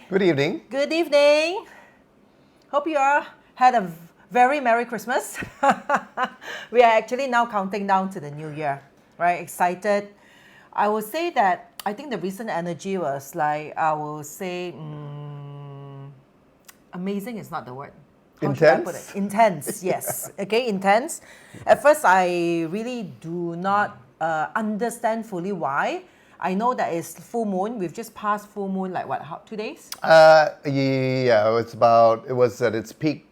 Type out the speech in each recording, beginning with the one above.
Good evening. Good evening. Hope you all had a very Merry Christmas. We are actually now counting down to the new year, right? Excited. I will say that I think the recent energy was like, I will say, amazing is not the word. How should I put it? Intense, yes. Okay, intense. At first, I really do not understand fully why. I know that it's full moon. We've just passed full moon, like what, 2 days? Yeah, it was at its peak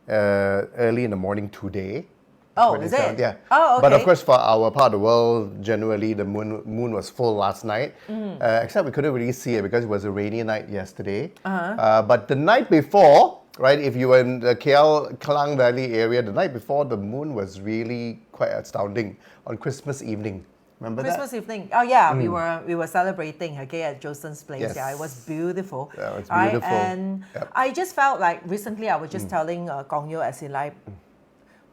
early in the morning today. Oh, is it? 27th, yeah. Oh, okay. But of course, for our part of the world, generally the moon was full last night. Except we couldn't really see it because it was a rainy night yesterday. But the night before, right, if you were in the KL Klang Valley area, the night before the moon was really quite astounding on Christmas evening. Remember Christmas that? evening. Oh yeah, we were celebrating, okay, at Joson's place. Yes. Yeah, it was beautiful. Yeah, it was Right? beautiful. And Yep. I just felt like recently I was just telling Gong Yu, as in like,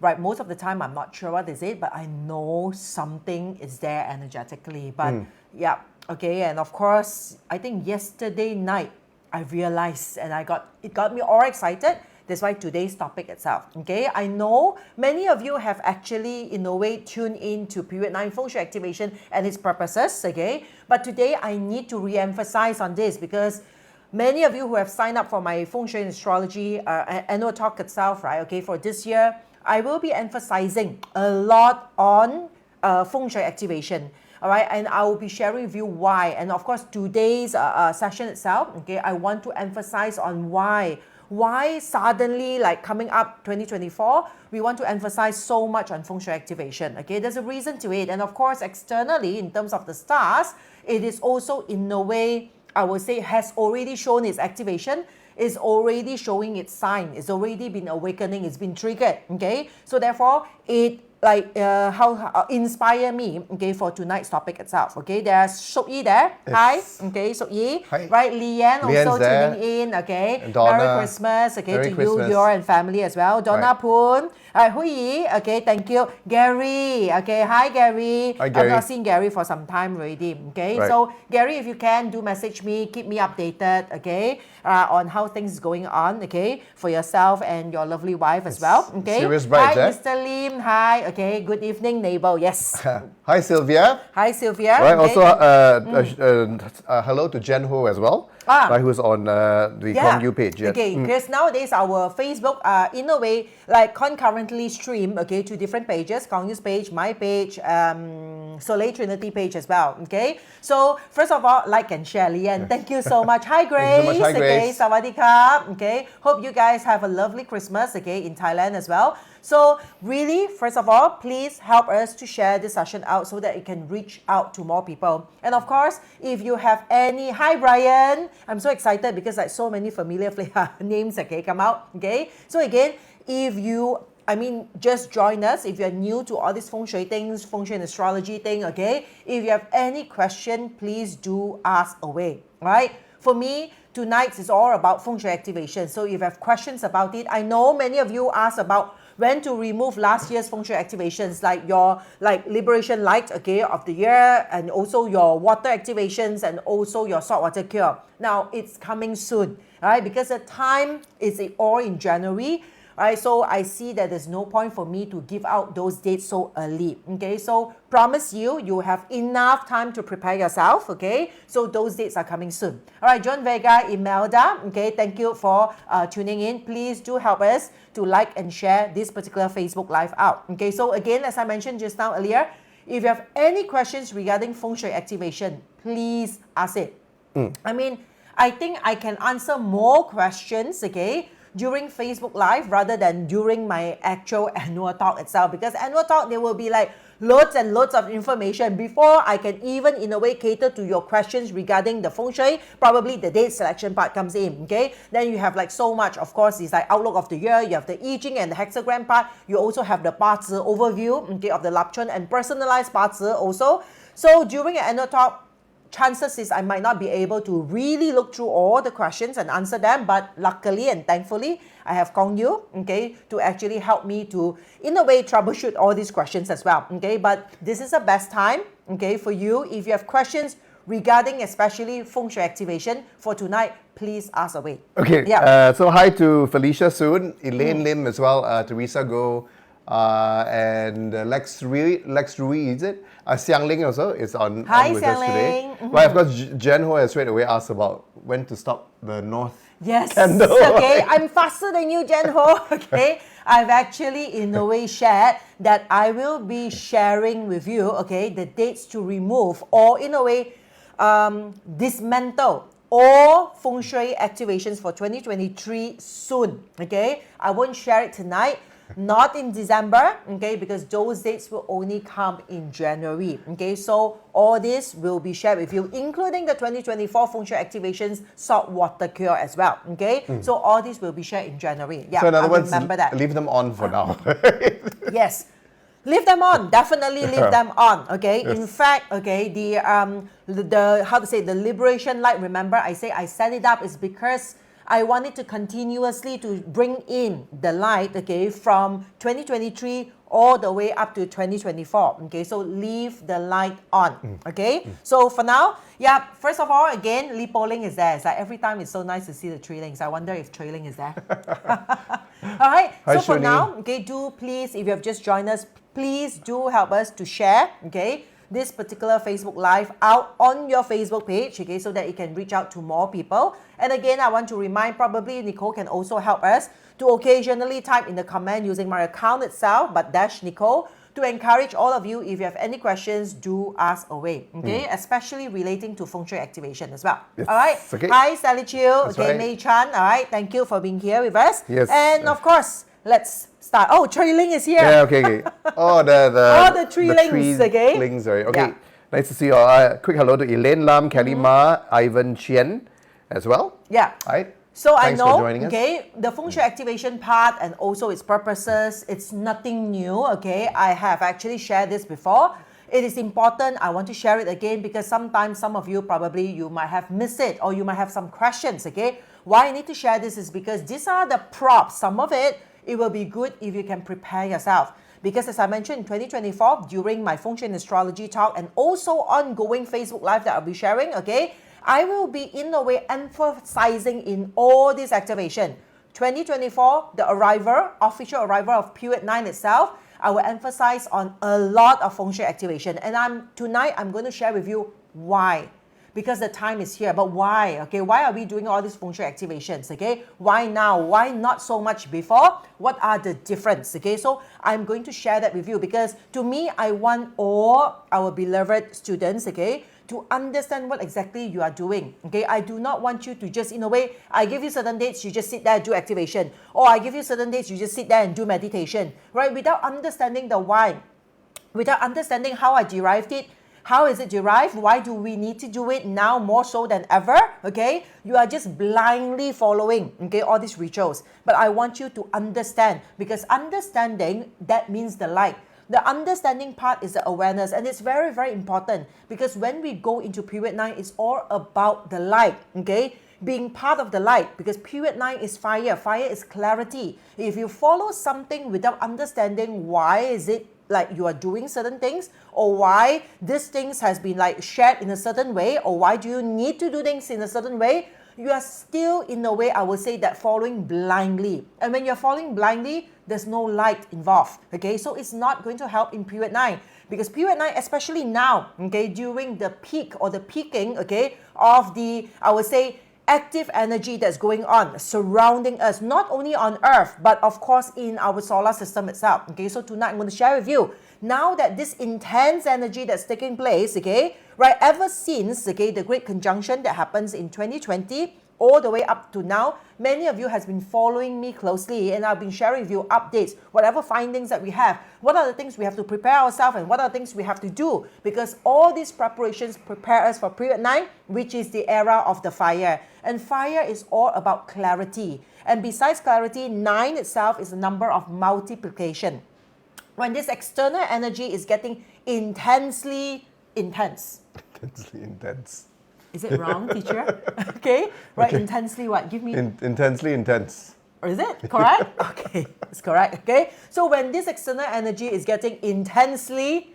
right, most of the time I'm not sure what is it, but I know something is there energetically. But yeah, okay, and of course, I think yesterday night I realized and it got me all excited. That's why today's topic itself, okay? I know many of you have actually, in a way, tuned in to Period 9 Feng Shui Activation and its purposes, okay? But today I need to re-emphasize on this because many of you who have signed up for my Feng Shui and Astrology annual talk itself, right, okay, for this year, I will be emphasizing a lot on Feng Shui activation. All right, and I will be sharing with you why. And of course, today's session itself, okay, I want to emphasize on why suddenly, like coming up 2024, we want to emphasize so much on Feng Shui activation. Okay, there's a reason to it. And of course, externally, in terms of the stars, it is also in a way, I would say, has already shown its activation, is already showing its sign, it's already been awakening, it's been triggered. Okay, so therefore, it inspire me, okay, for tonight's topic itself. Okay, there's Sok Yi there. Yes. Hi. Okay, Sok Yi. Hi. Right, Leanne Leanne's also there. tuning in. Okay, And Donna. Merry Christmas. Okay, Merry to Christmas. you, your and family as well. Donna Right. Poon. Hui Yi. Okay, thank you. Gary. Okay, hi Gary. Hi, Gary. I've not seen Gary for some time already. Okay, Right. so Gary, if you can, do message me, keep me updated. Okay, on how things is going on. Okay, for yourself and your lovely wife as well. Okay. Serious brides, hi, eh? Mr. Lim. Hi. Okay. Good evening, neighbor. Yes. Hi, Sylvia. Hi, Sylvia. Right. Okay. Also, hello to Jen Ho as well. Right, who's on the Kong Yu page. Yeah. Okay, because nowadays our Facebook, in a way, like concurrently stream, okay, to different pages, Kong Yu's page, my page, Soleil Trinity page as well. Okay, so first of all, like and share, Leanne. Thank you so much. Hi, Grace. Thank you so much. Hi, Okay, Grace. Sawadee Krap. Okay, hope you guys have a lovely Christmas. Okay, in Thailand as well. So really, first of all, please help us to share this session out so that it can reach out to more people. And of course, if you have any, hi Brian, I'm so excited because like so many familiar names, okay, come out. Okay, so again, if you just join us. If you're new to all these Feng Shui things, Feng Shui and astrology thing, okay? If you have any question, please do ask away, right? For me, tonight is all about Feng Shui activation. So if you have questions about it, I know many of you asked about when to remove last year's Feng Shui activations, like your liberation light, okay, of the year, and also your water activations, and also your saltwater cure. Now, it's coming soon, right? Because the time is all in January. Alright, so I see that there's no point for me to give out those dates so early. Okay, so promise you have enough time to prepare yourself. Okay, so those dates are coming soon. Alright, John Vega, Imelda, okay, thank you for tuning in. Please do help us to like and share this particular Facebook Live out. Okay, so again, as I mentioned just now earlier, if you have any questions regarding Feng Shui activation, please ask it. I think I can answer more questions, okay, during Facebook Live rather than during my actual annual talk itself, because annual talk, there will be like loads and loads of information before I can even in a way cater to your questions regarding the Feng Shui. Probably the date selection part comes in, okay? Then you have like so much, of course, it's like outlook of the year, you have the I Ching and the hexagram part, you also have the Ba Zi overview, okay, of the Lapchun and personalized Ba Zi also. So during an annual talk, chances is I might not be able to really look through all the questions and answer them, but luckily and thankfully, I have Kong Yu, okay, to actually help me to, in a way, troubleshoot all these questions as well, okay? But this is the best time, okay, for you. If you have questions regarding especially Feng Shui activation for tonight, please ask away. Okay. Yeah. So hi to Felicia Soon, Elaine Lim as well, Teresa Go, and Lex Rui, is it? Xiang Ling also is on with us today. Xiang Ling. Right, of course, Jen Ho has straight away asked about when to stop the north Yes. candle. Okay, I'm faster than you, Jen Ho. Okay, I've actually in a way shared that I will be sharing with you, okay, the dates to remove or in a way dismantle all Feng Shui activations for 2023 soon. Okay, I won't share it tonight. Not in December, okay, because those dates will only come in January, okay, so all this will be shared with you, including the 2024 Feng Shui activations salt water cure as well, okay, so all this will be shared in January. Yeah, So in other I words, remember that. leave them on for now. Yes, leave them on. Definitely leave them on. Okay. Yes. In fact, okay, the how to say, the liberation light. Remember, I set it up is because I wanted to continuously to bring in the light. Okay, from 2023 all the way up to 2024. Okay, so leave the light on. Okay. So for now, yeah. First of all, again, Li Po Ling is there. It's like every time it's so nice to see the tree links. I wonder if Tree Ling is there. All right. Hi, So for Shuni. now, okay, do please, if you have just joined us, please do help us to share, okay, this particular Facebook Live out on your Facebook page, okay, so that it can reach out to more people. And again, I want to remind, probably Nicole can also help us to occasionally type in the comment using my account itself, but Nicole, to encourage all of you, if you have any questions, do ask away, okay, especially relating to Feng Shui activation as well. Yes, All right. okay. Hi, Sally Chiu, That's okay, right. Mei Chan, all right, thank you for being here with us. Yes. And of course, let's start. Oh, Tree Ling is here. Yeah, okay. Oh, the tree links, tree okay? links, right? Okay. Yeah. Nice to see you all. Quick hello to Elaine Lam, Kelly Ma, Ivan Chien as well. Yeah. Right. So Thanks I for know, joining us. okay, the Feng Shui activation part and also its purposes, it's nothing new, okay? I have actually shared this before. It is important. I want to share it again because sometimes some of you probably you might have missed it or you might have some questions, okay? Why I need to share this is because these are the props. Some of it will be good if you can prepare yourself. Because as I mentioned in 2024, during my Feng Shui Astrology Talk and also ongoing Facebook Live that I'll be sharing, okay, I will be in a way emphasizing in all this activation. 2024, the official arrival of period 9 itself, I will emphasize on a lot of Feng Shui activation. And tonight I'm going to share with you why. Because the time is here. But why? Okay, why are we doing all these Feng Shui activations? Okay, why now? Why not so much before? What are the difference? Okay, so I'm going to share that with you because to me, I want all our beloved students, okay, to understand what exactly you are doing. Okay, I do not want you to just, in a way, I give you certain dates, you just sit there and do activation. Or I give you certain dates, you just sit there and do meditation, right? Without understanding the why, without understanding how I derived it. How is it derived? Why do we need to do it now more so than ever? Okay, you are just blindly following, okay, all these rituals. But I want you to understand because understanding, that means the light. The understanding part is the awareness, and it's very, very important because when we go into period 9, it's all about the light, okay? Being part of the light because period 9 is fire. Fire is clarity. If you follow something without understanding why is it like you are doing certain things or why this things has been like shared in a certain way or why do you need to do things in a certain way, you are still in a way, I would say that following blindly. And when you're following blindly, there's no light involved. Okay, so it's not going to help in period 9 because period 9, especially now, okay, during the peak or the peaking, okay, of the, I would say, active energy that's going on surrounding us, not only on Earth, but of course in our solar system itself. Okay, so tonight I'm going to share with you now that this intense energy that's taking place, okay, right, ever since, okay, the great conjunction that happens in 2020 all the way up to now, many of you has been following me closely and I've been sharing with you updates, whatever findings that we have, what are the things we have to prepare ourselves and what are the things we have to do because all these preparations prepare us for period 9, which is the era of the fire. And fire is all about clarity. And besides clarity, 9 itself is a number of multiplication. When this external energy is getting intensely intense. Intensely intense. Is it wrong, teacher? Okay. Right, okay. Intensely what? Give me... intensely intense. Or is it correct? Okay, it's correct. Okay. So when this external energy is getting intensely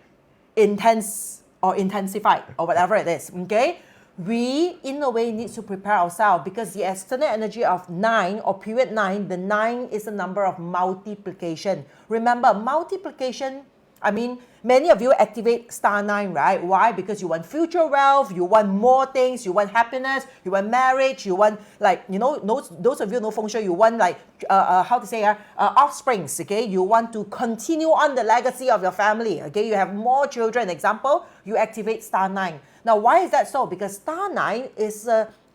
intense, or intensified or whatever it is, okay? We, in a way, need to prepare ourselves because the external energy of 9 or period 9, the 9 is a number of multiplication. Remember, multiplication, I mean, many of you activate star 9, right? Why? Because you want future wealth, you want more things, you want happiness, you want marriage, you want, like, you know, those of you know Feng Shui, you want, like, offsprings, okay? You want to continue on the legacy of your family, okay? You have more children. Example, you activate star 9. Now, why is that so? Because star 9 is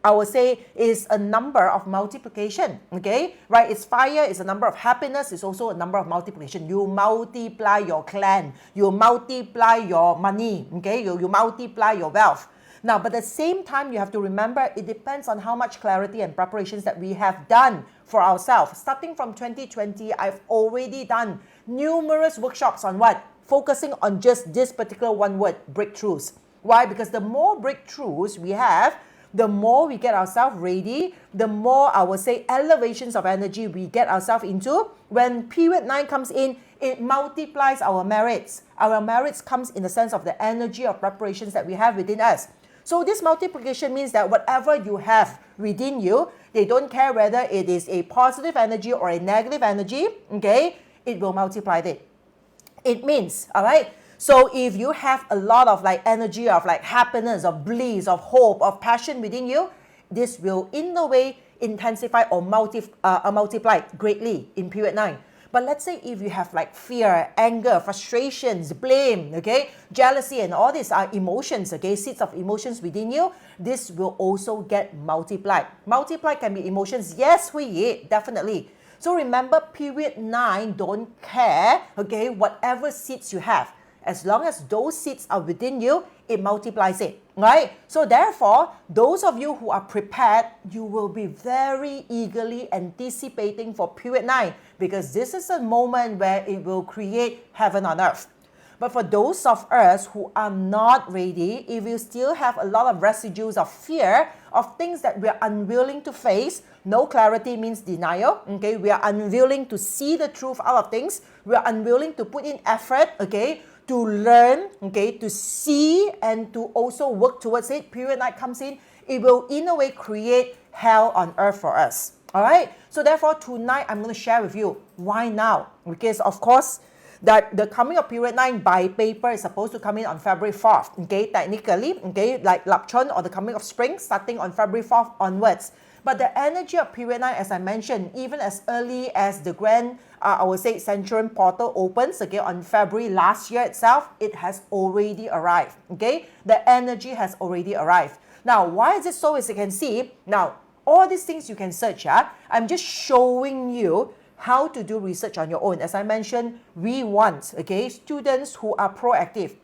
I would say is a number of multiplication, okay? Right? It's fire, it's a number of happiness, it's also a number of multiplication. You multiply your clan, you multiply your money, okay? You multiply your wealth. Now, but at the same time, you have to remember it depends on how much clarity and preparations that we have done for ourselves. Starting from 2020, I've already done numerous workshops on what? Focusing on just this particular one word, breakthroughs. Why? Because the more breakthroughs we have, the more we get ourselves ready, the more, I would say, elevations of energy we get ourselves into. When period 9 comes in, it multiplies our merits. Our merits comes in the sense of the energy of preparations that we have within us. So this multiplication means that whatever you have within you, they don't care whether it is a positive energy or a negative energy, okay? It will multiply it. It means, all right? So if you have a lot of like energy of like happiness, of bliss, of hope, of passion within you, this will in a way intensify or multiply greatly in period 9. But let's say if you have like fear, anger, frustrations, blame, okay, jealousy, and all these are emotions, okay, seeds of emotions within you, this will also get multiplied. Multiply can be emotions, yes, definitely. So remember, period 9 don't care, okay, whatever seeds you have. As long as those seeds are within you, it multiplies it, right? So therefore, those of you who are prepared, you will be very eagerly anticipating for period 9 because this is a moment where it will create heaven on earth. But for those of us who are not ready, if you still have a lot of residues of fear, of things that we are unwilling to face, no clarity means denial, okay? We are unwilling to see the truth out of things. We are unwilling to put in effort, okay? To learn, okay, to see and to also work towards it. Period 9 comes in, it will in a way create hell on earth for us. All right. So therefore, tonight I'm going to share with you why now. Because of course, that the coming of period 9 by paper is supposed to come in on February 4th. Okay, technically, okay, like Lapchon or the coming of spring starting on February 4th onwards. But the energy of period 9, as I mentioned, even as early as the grand, I would say, Centurion portal opens, okay, on February last year itself, it has already arrived, okay? The energy has already arrived. Now, why is it so? As you can see, now, all these things you can search, yeah? I'm just showing you how to do research on your own. As I mentioned, we want, okay, students who are proactive.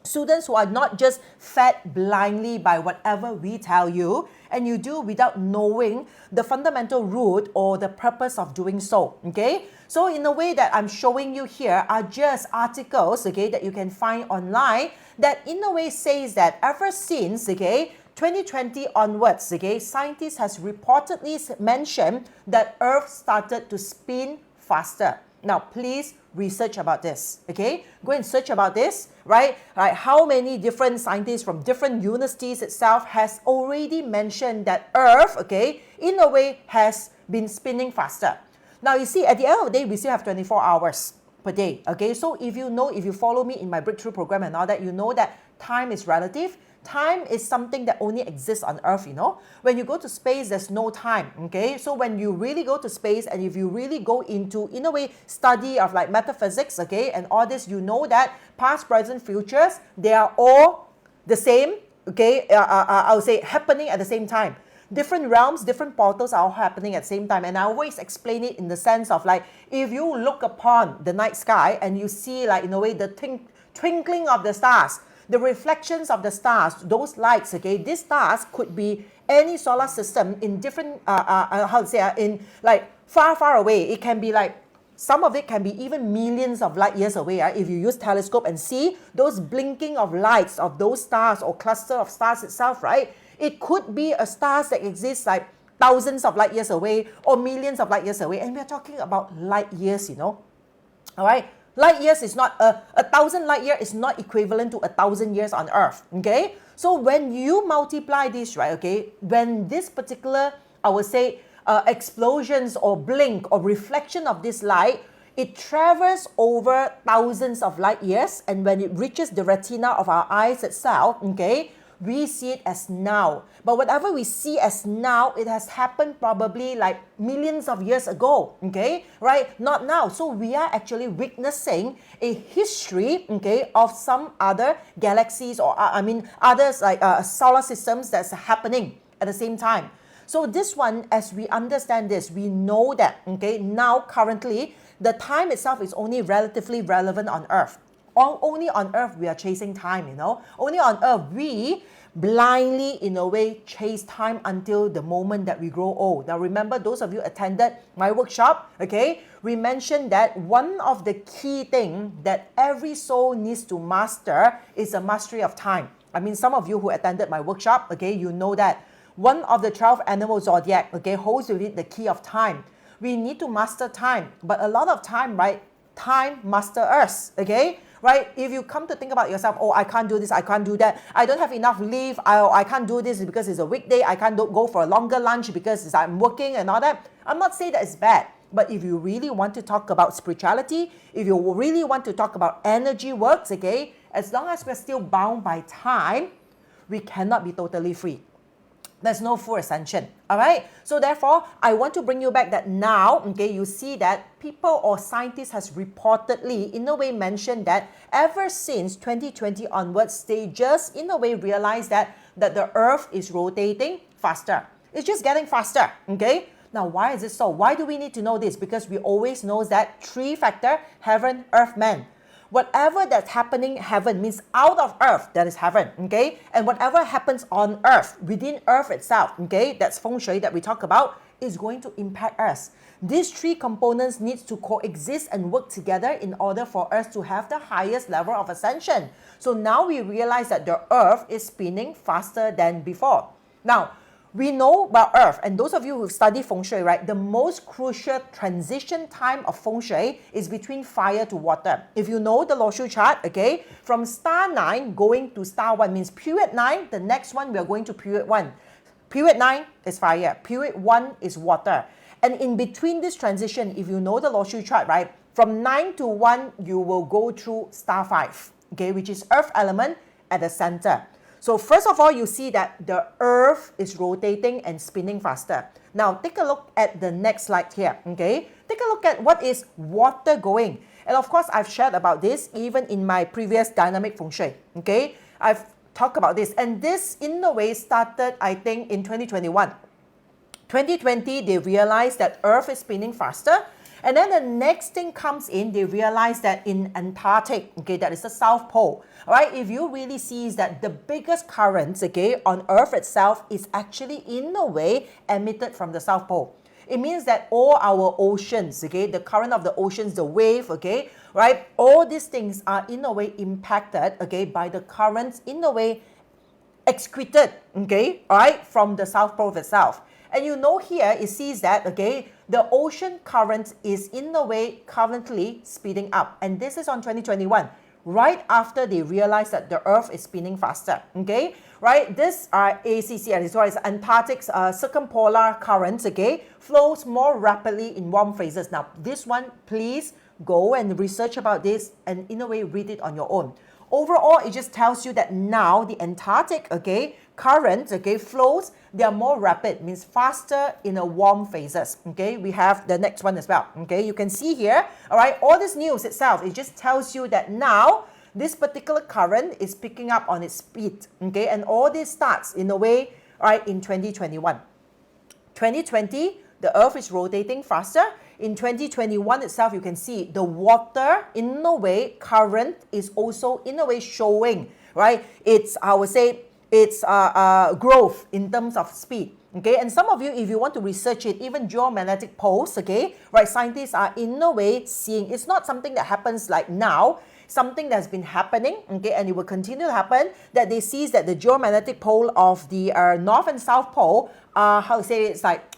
Students who are not just fed blindly by whatever we tell you, and you do without knowing the fundamental root or the purpose of doing so, okay? So in a way that I'm showing you here are just articles, okay, that you can find online that in a way says that ever since, okay, 2020 onwards, okay, scientists has reportedly mentioned that Earth started to spin faster. Now, please research about this, okay? Go and search about this, right? Like how many different scientists from different universities itself has already mentioned that Earth, okay, in a way has been spinning faster. Now, you see, at the end of the day, we still have 24 hours per day, okay? So if you follow me in my breakthrough program and all that, you know that time is relative. Time is something that only exists on Earth, you know. When you go to space, there's no time, okay? So when you really go to space and if you really go into, in a way, study of like metaphysics, okay, and all this, you know that past, present, futures, they are all the same, okay? I would say happening at the same time. Different realms, different portals are all happening at the same time. And I always explain it in the sense of like, if you look upon the night sky and you see like, in a way, the twinkling of the stars, the reflections of the stars, those lights, okay, these stars could be any solar system in different, in like far, far away. It can be like, some of it can be even millions of light years away. If you use telescope and see those blinking of lights of those stars or cluster of stars itself, right? It could be a stars that exists like thousands of light years away or millions of light years away. And we're talking about light years, you know. All right. Light years is not, 1,000 light year is not equivalent to 1,000 years on Earth, okay? So when you multiply this, right, okay, when this particular, I would say, explosions or blink or reflection of this light, it travels over thousands of light years, and when it reaches the retina of our eyes itself, okay, we see it as now. But whatever we see as now, it has happened probably like millions of years ago, okay, right? Not now. So we are actually witnessing a history, okay, of some other galaxies or others like solar systems that's happening at the same time. So this one, as we understand this, we know that, okay, now currently, the time itself is only relatively relevant on Earth. Only on Earth we are chasing time, Only on Earth we blindly, in a way, chase time until the moment that we grow old. Now remember, those of you attended my workshop, okay, we mentioned that one of the key things that every soul needs to master is a mastery of time. I mean, some of you who attended my workshop, okay, you know that one of the 12 animal zodiac, okay, holds with it the key of time. We need to master time, but a lot of time, right, time master us, okay? Right? If you come to think about yourself, oh, I can't do this, I can't do that, I don't have enough leave, I can't do this because it's a weekday, I can't go for a longer lunch because I'm working and all that. I'm not saying that it's bad, but if you really want to talk about spirituality, if you really want to talk about energy works, okay, as long as we're still bound by time, we cannot be totally free. There's no full ascension, all right? So therefore, I want to bring you back that now, okay, you see that people or scientists has reportedly, in a way, mentioned that ever since 2020 onwards, they just, in a way, realized that the Earth is rotating faster. It's just getting faster, okay? Now, why is it so? Why do we need to know this? Because we always know that three factor, heaven, earth, man. Whatever that's happening heaven means out of earth, that is heaven, okay? And whatever happens on earth, within earth itself, okay, that's Feng Shui that we talk about, is going to impact us. These three components need to coexist and work together in order for us to have the highest level of ascension. So now we realize that the earth is spinning faster than before. Now, we know about Earth, and those of you who study Feng Shui, right, the most crucial transition time of Feng Shui is between fire to water. If you know the Lo Shu chart, okay, from star 9 going to star 1 means period 9, the next one we are going to period 1. Period 9 is fire, period 1 is water. And in between this transition, if you know the Lo Shu chart, right, from 9 to 1, you will go through star 5, okay, which is earth element at the center. So first of all, you see that the earth is rotating and spinning faster. Now, take a look at the next slide here, okay? Take a look at what is water going. And of course, I've shared about this even in my previous dynamic Feng Shui, okay? I've talked about this. And this, in a way, started, I think, in 2021. 2020, they realized that earth is spinning faster. And then the next thing comes in, they realize that in Antarctic, okay, that is the South Pole, all right, if you really see is that the biggest currents, okay, on Earth itself is actually in a way emitted from the South Pole. It means that all our oceans, okay, the current of the oceans, the wave, okay, right, all these things are in a way impacted, okay, by the currents in a way excreted, okay, all right, from the South Pole itself. And you know here, it sees that, okay, the ocean current is in a way currently speeding up. And this is on 2021, right after they realized that the Earth is spinning faster, okay? Right, this ACC, as well as Antarctic circumpolar currents, okay, flows more rapidly in warm phases. Now, this one, please go and research about this and in a way read it on your own. Overall, it just tells you that now the Antarctic, okay, currents, okay, flows, they are more rapid, means faster in a warm phases, okay? We have the next one as well, okay? You can see here, all right, all this news itself, it just tells you that now this particular current is picking up on its speed, okay? And all this starts in a way, all right, in 2021. 2020, the Earth is rotating faster. In 2021 itself, you can see the water, in a way, current is also, in a way, showing, right? It's, I would say, it's growth in terms of speed, okay? And some of you, if you want to research it, even geomagnetic poles, okay, right, scientists are, in a way, seeing, it's not something that happens like now, something that's been happening, okay, and it will continue to happen, that they see that the geomagnetic pole of the North and South Pole are, how to say, it's like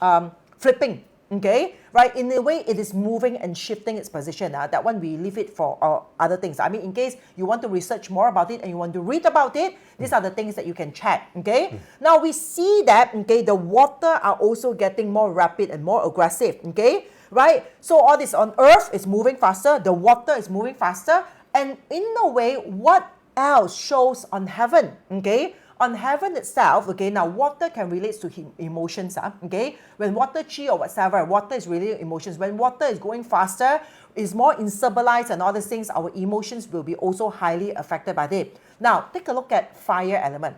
flipping, okay? Right, in a way, it is moving and shifting its position. That one, we leave it for other things. I mean, in case you want to research more about it and you want to read about it, these are the things that you can check, okay? Now, we see that, okay, the water are also getting more rapid and more aggressive, okay? Right? So all this on Earth is moving faster, the water is moving faster, and in a way, what else shows on heaven, okay? On heaven itself, okay, now water can relate to emotions, okay? When water chi or whatever, water is really emotions. When water is going faster, is more instabilized and all these things, our emotions will be also highly affected by it. Now, take a look at fire element.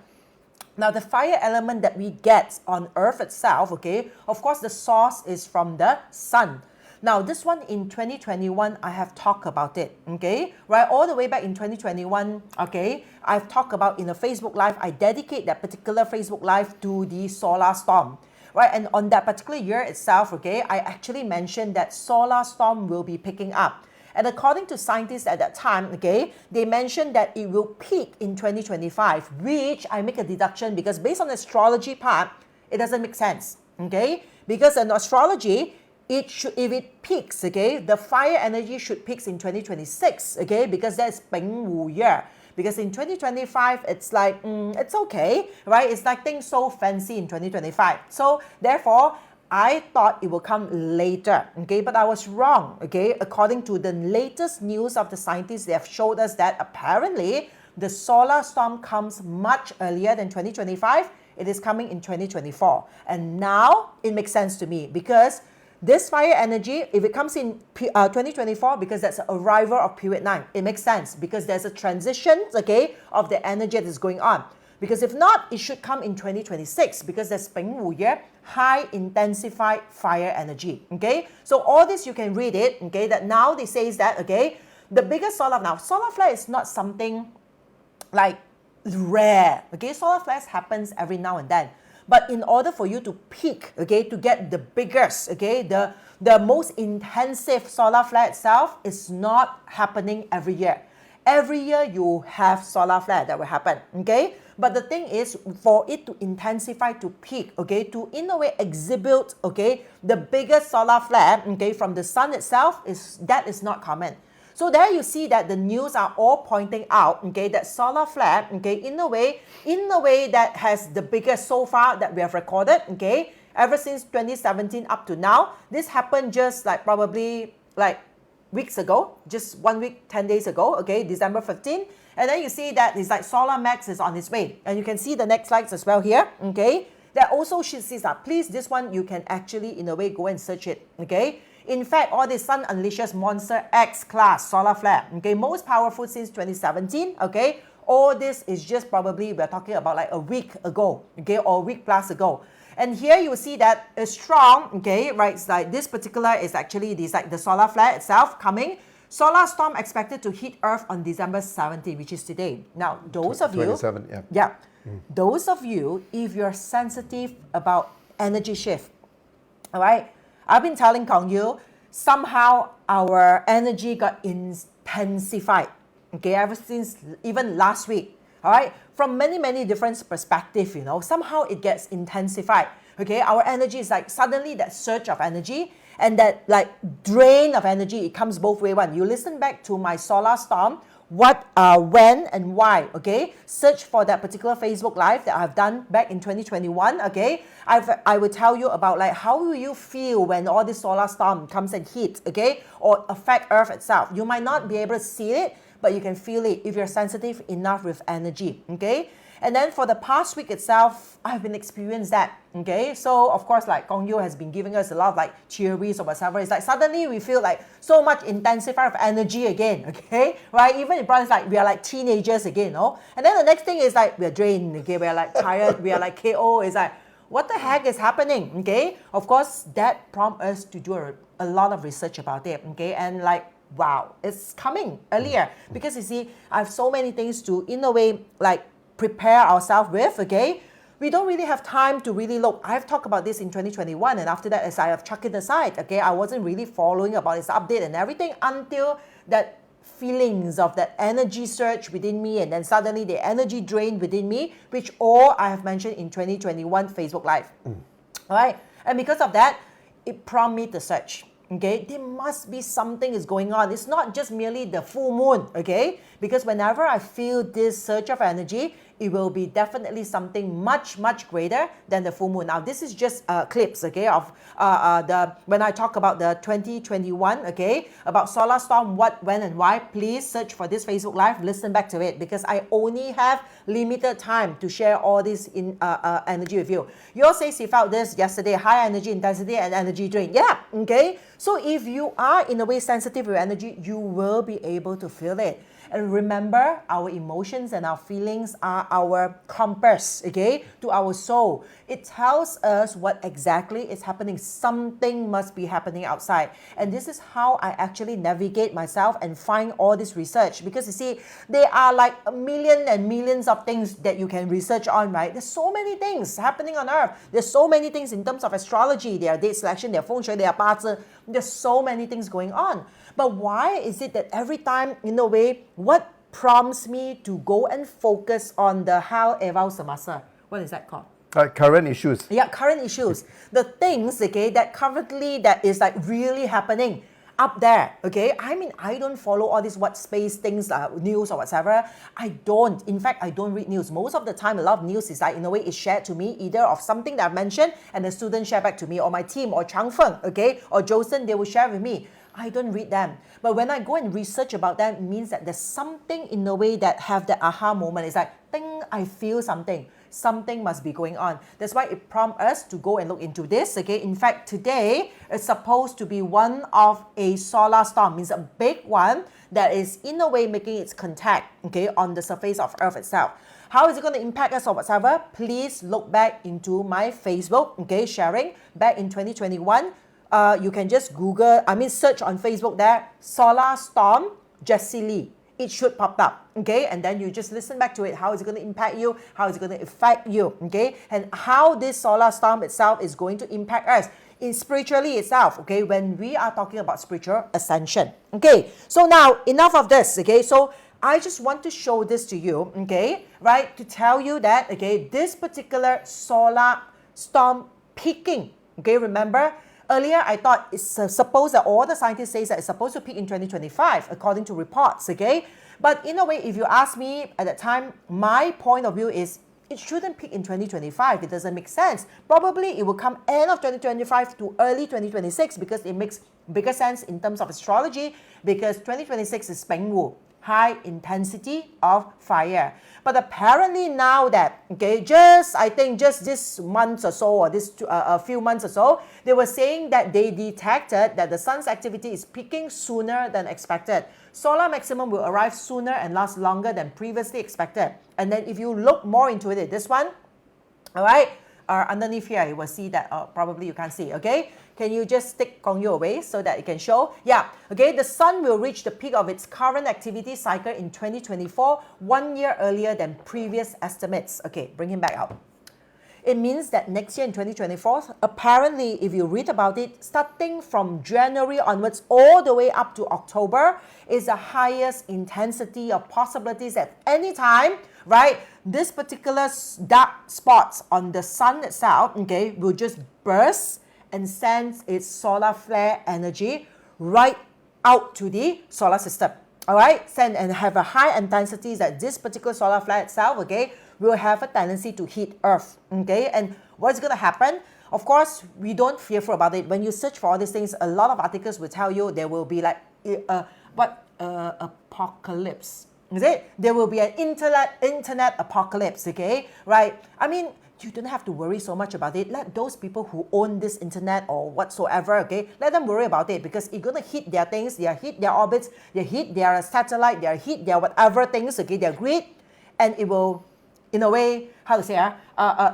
Now, the fire element that we get on Earth itself, okay, of course, the source is from the sun. Now, this one in 2021, I have talked about it, okay? Right, all the way back in 2021, okay? I've talked about in a Facebook Live, I dedicate that particular Facebook Live to the solar storm, right? And on that particular year itself, okay, I actually mentioned that solar storm will be picking up. And according to scientists at that time, okay, they mentioned that it will peak in 2025, which I make a deduction because based on the astrology part, it doesn't make sense, okay? Because in astrology, if it peaks, okay, the fire energy should peak in 2026, okay, because that's Ping Wu year. Because in 2025, it's like, it's okay, right? It's nothing so fancy in 2025. So therefore, I thought it will come later, okay, but I was wrong, okay? According to the latest news of the scientists, they have showed us that apparently the solar storm comes much earlier than 2025. It is coming in 2024. And now it makes sense to me because this fire energy, if it comes in 2024, because that's the arrival of period 9, it makes sense because there's a transition, okay, of the energy that is going on. Because if not, it should come in 2026 because there's Ping Wu year, high intensified fire energy, okay? So all this you can read it, okay, that now they say is that, okay, the biggest solar flare is not something like rare, okay? Solar flares happens every now and then. But in order for you to peak, okay, to get the biggest, okay, the most intensive solar flare itself is not happening every year. Every year you have solar flare that will happen, okay? But the thing is, for it to intensify, to peak, okay, to in a way exhibit, okay, the biggest solar flare, okay, from the sun itself, that is not common. So there you see that the news are all pointing out, okay, that solar flare, okay, in a way that has the biggest so far that we have recorded, okay, ever since 2017 up to now. This happened just like probably like weeks ago, just 1 week, 10 days ago, okay, December 15. And then you see that it's like solar max is on its way. And you can see the next slides as well here, okay. That also should see that. Please, this one you can actually in a way go and search it, okay. In fact, all this sun unleashes monster X class solar flare, okay, most powerful since 2017, okay. All this is just probably, we're talking about like a week ago, okay, or a week plus ago. And here you see that it's strong, okay, right, it's like this particular is actually this, like the solar flare itself coming. Solar storm expected to hit Earth on December 17, which is today. Now, those of you, 27, yeah. Those of you, if you're sensitive about energy shift, all right, I've been telling Kong Yu, somehow our energy got intensified, okay, ever since even last week, all right, from many different perspectives, you know, somehow it gets intensified, okay, our energy is like suddenly that surge of energy and that like drain of energy, it comes both way. One, you listen back to my solar storm, what, when and why, okay? Search for that particular Facebook Live that I've done back in 2021, okay? I will tell you about like how will you feel when all this solar storm comes and hits, okay? Or affect Earth itself. You might not be able to see it, but you can feel it if you're sensitive enough with energy, okay? And then for the past week itself, I've been experiencing that, okay? So of course, like Kong Yu has been giving us a lot of like theories or whatever. It's like suddenly we feel like so much intensified of energy again, okay? Right? Even in brothers, like we are like teenagers again, no? And then the next thing is like we're drained, okay? We're like tired, we are like KO. It's like, what the heck is happening, okay? Of course, that prompts us to do a lot of research about it, okay? And like, wow, it's coming earlier because you see, I have so many things to, in a way, like prepare ourselves with, okay? We don't really have time to really look. I've talked about this in 2021 and after that, as I have chucked it aside, okay? I wasn't really following about this update and everything until that feelings of that energy surge within me and then suddenly the energy drain within me, which all I have mentioned in 2021 Facebook Live. All right? And because of that, it prompted me to search. Okay, there must be something is going on. It's not just merely the full moon, okay? Because whenever I feel this surge of energy, it will be definitely something much, much greater than the full moon. Now, this is just clips, okay, of when I talk about the 2021, okay, about solar storm, what, when, and why. Please search for this Facebook Live, listen back to it, because I only have limited time to share all this in energy with you. You all say she felt this yesterday, high energy intensity and energy drain. Yeah, okay. So if you are in a way sensitive with energy, you will be able to feel it. And remember, our emotions and our feelings are our compass, okay, to our soul. It tells us what exactly is happening. Something must be happening outside. And this is how I actually navigate myself and find all this research. Because you see, there are like a million and millions of things that you can research on, right? There's so many things happening on Earth. There's so many things in terms of astrology. There are date selection, there are Feng Shui, there are 八字. There's so many things going on. But why is it that every time, in a way, what prompts me to go and focus on the hal eval semasa? What is that called? Current issues. Yeah, current issues. The things, okay, that currently that is like really happening up there, okay? I mean, I don't follow all these what space things, news or whatever. I don't. In fact, I don't read news. Most of the time, a lot of news is like, in a way, is shared to me, either of something that I've mentioned and the student share back to me, or my team, or Chang Feng, okay, or Josen, they will share with me. I don't read them. But when I go and research about them, it means that there's something in a way that have the aha moment. It's like, ding, I feel something. Something must be going on. That's why it prompts us to go and look into this. Okay. In fact, today is supposed to be one of a solar storm, means a big one that is in a way making its contact, okay, on the surface of Earth itself. How is it going to impact us or whatever? Please look back into my Facebook, okay, sharing back in 2021. You can just search on Facebook there, Solar Storm Jessie Lee. It should pop up, okay? And then you just listen back to it. How is it going to impact you? How is it going to affect you, okay? And how this solar storm itself is going to impact us in spiritually itself, okay? When we are talking about spiritual ascension, okay? So now, enough of this, okay? So I just want to show this to you, okay? Right? To tell you that, okay, this particular solar storm peaking, okay? Remember, earlier, I thought it's supposed that all the scientists say that it's supposed to peak in 2025, according to reports, okay? But in a way, if you ask me at that time, my point of view is it shouldn't peak in 2025. It doesn't make sense. Probably it will come end of 2025 to early 2026 because it makes bigger sense in terms of astrology, because 2026 is Peng Wu, high intensity of fire. But apparently now that, okay, I think just this month or so, or this a few months or so, they were saying that they detected that the sun's activity is peaking sooner than expected. Solar maximum will arrive sooner and last longer than previously expected. And then if you look more into it, this one, all right, underneath here, you will see that, probably you can't see, okay? Can you just stick Gong Yu away so that it can show? Yeah, okay, the sun will reach the peak of its current activity cycle in 2024, 1 year earlier than previous estimates. Okay, bring him back out. It means that next year in 2024, apparently, if you read about it, starting from January onwards all the way up to October, is the highest intensity of possibilities at any time, right? This particular dark spots on the sun itself, okay, will just burst and sends its solar flare energy right out to the solar system. All right, send and have a high intensity that this particular solar flare itself, okay, will have a tendency to hit Earth. Okay, and what's going to happen? Of course, we don't fearful about it. When you search for all these things, a lot of articles will tell you there will be like apocalypse. Is it? There will be an internet apocalypse. Okay, right? I mean, you don't have to worry so much about it. Let those people who own this internet or whatsoever, okay, let them worry about it, because it's going to hit their things, they hit their orbits, they hit their satellite, they hit their whatever things, okay, their grid, and it will, in a way, how to say,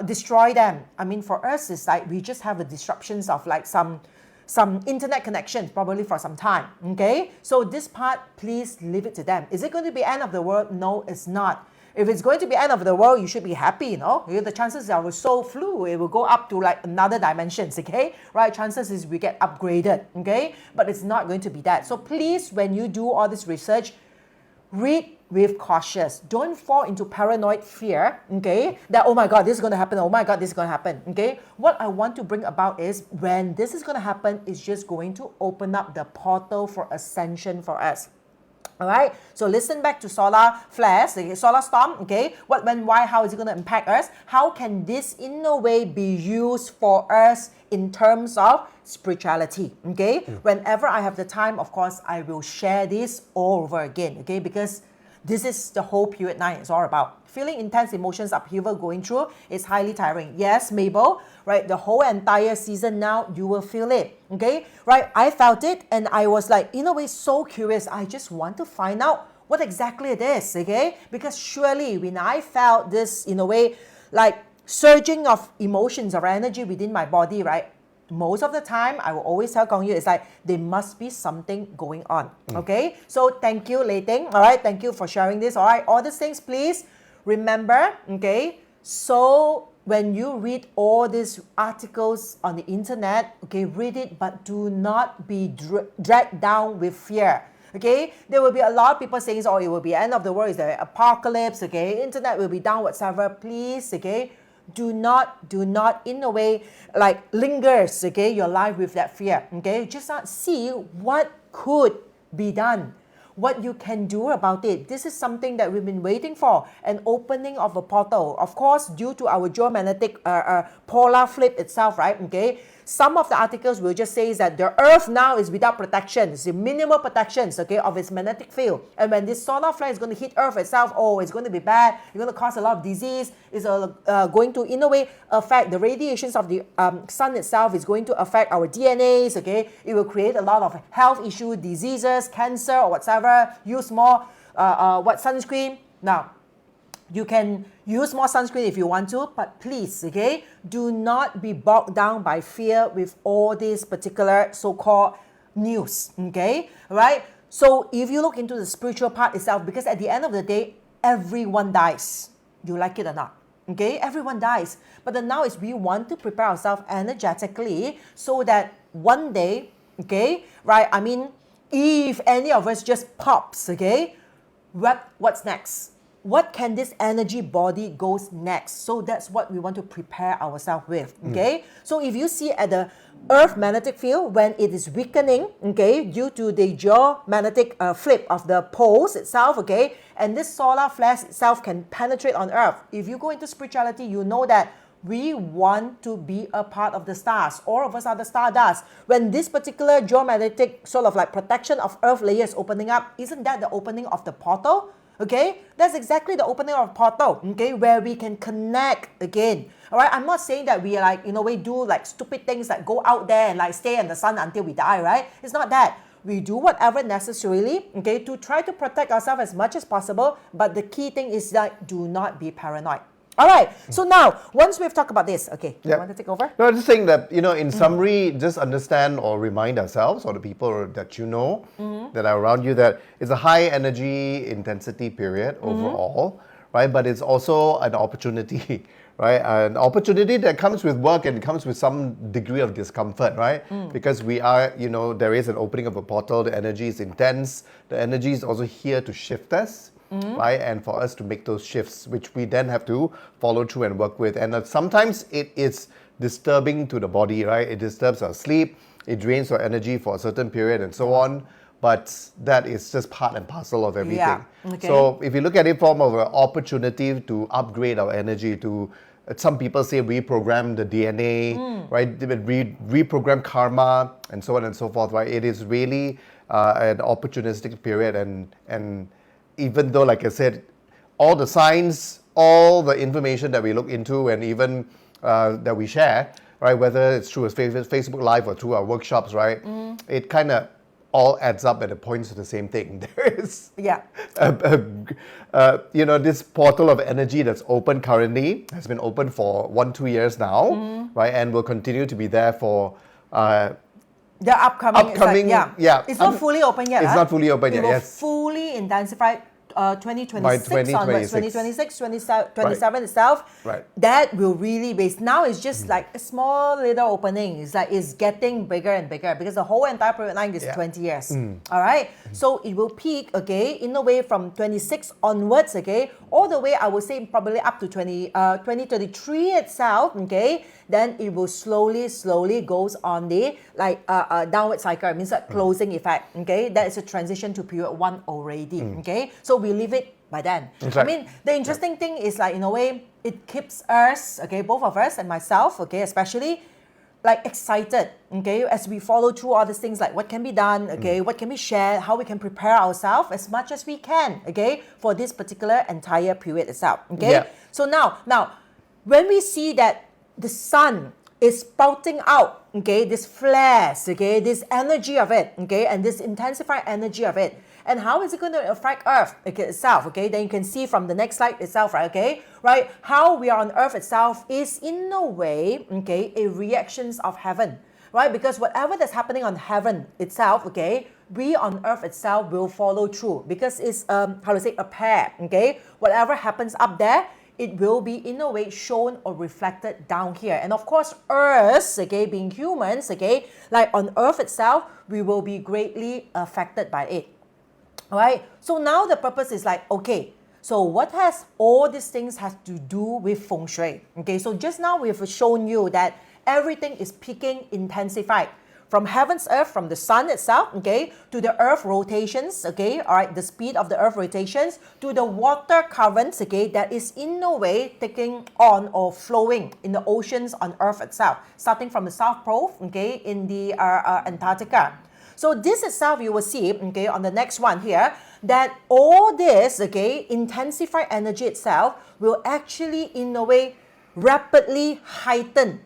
destroy them. I mean, for us, it's like we just have the disruptions of like some internet connections probably for some time, okay? So this part, please leave it to them. Is it going to be end of the world? No, it's not. If it's going to be end of the world, you should be happy, you know. The chances are so flew, it will go up to like another dimensions, okay? Right? Chances is we get upgraded, okay? But it's not going to be that. So please, when you do all this research, read with cautious. Don't fall into paranoid fear, okay? That, oh my God, this is going to happen. Oh my God, this is going to happen, okay? What I want to bring about is when this is going to happen, it's just going to open up the portal for ascension for us. All right, so listen back to solar flares, okay, solar storm, okay? What, when, why, how is it going to impact us? How can this in a way be used for us in terms of spirituality, okay? Whenever I have the time, of course, I will share this all over again, okay? Because this is the whole period 9 is all about. Feeling intense emotions, upheaval going through is highly tiring. Yes, Mabel, right? The whole entire season now, you will feel it, okay? Right? I felt it and I was like, in a way, so curious. I just want to find out what exactly it is, okay? Because surely when I felt this, in a way, like surging of emotions or energy within my body, right? Most of the time, I will always tell Gong Yu, it's like, there must be something going on, okay? So thank you, Lei Ting, all right? Thank you for sharing this, all right? All these things, please remember, okay? So when you read all these articles on the internet, okay, read it, but do not be dragged down with fear. Okay, there will be a lot of people saying, oh, it will be end of the world, it's the apocalypse, okay, internet will be down, whatsoever. Please, okay, do not in a way like lingers, okay, your life with that fear, okay? Just not see what could be done, what you can do about it. This is something that we've been waiting for, an opening of a portal. Of course, due to our geomagnetic polar flip itself, right, okay? Some of the articles will just say that the Earth now is without protection, it's the minimal protections, okay, of its magnetic field. And when this solar flare is going to hit Earth itself, oh, it's going to be bad, it's going to cause a lot of disease, it's going to, in a way, affect the radiations of the sun itself, is going to affect our DNAs, okay? It will create a lot of health issues, diseases, cancer, or whatever. Use more, sunscreen. Now, you can use more sunscreen if you want to, but please, okay, do not be bogged down by fear with all this particular so-called news, okay, right? So if you look into the spiritual part itself, because at the end of the day, everyone dies. You like it or not, okay? Everyone dies. But the now is we want to prepare ourselves energetically so that one day, okay, right, I mean, if any of us just pops, okay, what's next? What can this energy body goes next? So that's what we want to prepare ourselves with, okay? So if you see at the Earth magnetic field, when it is weakening, okay, due to the geomagnetic flip of the poles itself, okay, and this solar flash itself can penetrate on Earth. If you go into spirituality, you know that we want to be a part of the stars. All of us are the stardust. When this particular geomagnetic sort of like protection of Earth layer is opening up, isn't that the opening of the portal? Okay, that's exactly the opening of a portal, okay, where we can connect again. All right, I'm not saying that we like, in a way, do like stupid things like go out there and like stay in the sun until we die, right? It's not that. We do whatever necessarily, okay, to try to protect ourselves as much as possible. But the key thing is that do not be paranoid. All right, so now, once we've talked about this, okay, you want to take over? No, I'm just saying that, you know, in summary, just understand or remind ourselves or the people that you know that are around you that it's a high energy intensity period overall, right? But it's also an opportunity, right? An opportunity that comes with work and comes with some degree of discomfort, right? Because we are, you know, there is an opening of a portal, the energy is intense, the energy is also here to shift us. Right, and for us to make those shifts, which we then have to follow through and work with. And sometimes it is disturbing to the body, right? It disturbs our sleep, it drains our energy for a certain period and so on. But that is just part and parcel of everything. Yeah. Okay. So if you look at it from an opportunity to upgrade our energy, to some people say reprogram the DNA, right? Reprogram karma and so on and so forth, right? It is really an opportunistic period and even though, like I said, all the signs, all the information that we look into and even that we share, right, whether it's through a Facebook Live or through our workshops, right, it kind of all adds up and it points to the same thing. There is, you know, this portal of energy that's open currently, has been open for 1-2 years now, right, and will continue to be there for the upcoming, it's like, it's not fully open yet. It's not fully open yet, yes. It will fully intensify 2026 onwards, 2026, 27 itself, Right. that will really base. Now it's just like a small little opening. It's like it's getting bigger and bigger because the whole entire period line is 20 years. All right. So it will peak, okay, in a way from 26 onwards, okay, all the way, I would say probably up to 2033 itself, okay, then it will slowly goes on the like downward cycle. It means a closing effect, okay. That is a transition to period 1 already, okay. So we leave it by then. I mean, the interesting thing is like in a way, it keeps us, okay, both of us and myself, okay, especially like excited, okay, as we follow through all these things like what can be done, okay, what can be shared, how we can prepare ourselves as much as we can, okay, for this particular entire period itself, okay. Yeah. So now, when we see that the sun is spouting out, okay, this flares, okay, this energy of it, okay, and this intensified energy of it, and how is it going to affect Earth, okay, itself, okay, then you can see from the next slide itself, right, okay, right, how we are on Earth itself is in a way, okay, a reactions of heaven, right, because whatever that's happening on heaven itself, okay, we on Earth itself will follow through because it's, how to say, a pair, okay, whatever happens up there, it will be in a way shown or reflected down here. And of course, Earth, okay, being humans, okay, like on Earth itself, we will be greatly affected by it. All right. So now the purpose is like, okay, so what has all these things has to do with Feng Shui? Okay, so just now we've shown you that everything is peaking, intensified. From heaven's Earth, from the sun itself, okay, to the Earth rotations, okay, all right, the speed of the Earth rotations, to the water currents, okay, that is in a way taking on or flowing in the oceans on Earth itself, starting from the South Pole, okay, in the Antarctica. So this itself, you will see, okay, on the next one here, that all this, okay, intensified energy itself will actually, in a way, rapidly heighten,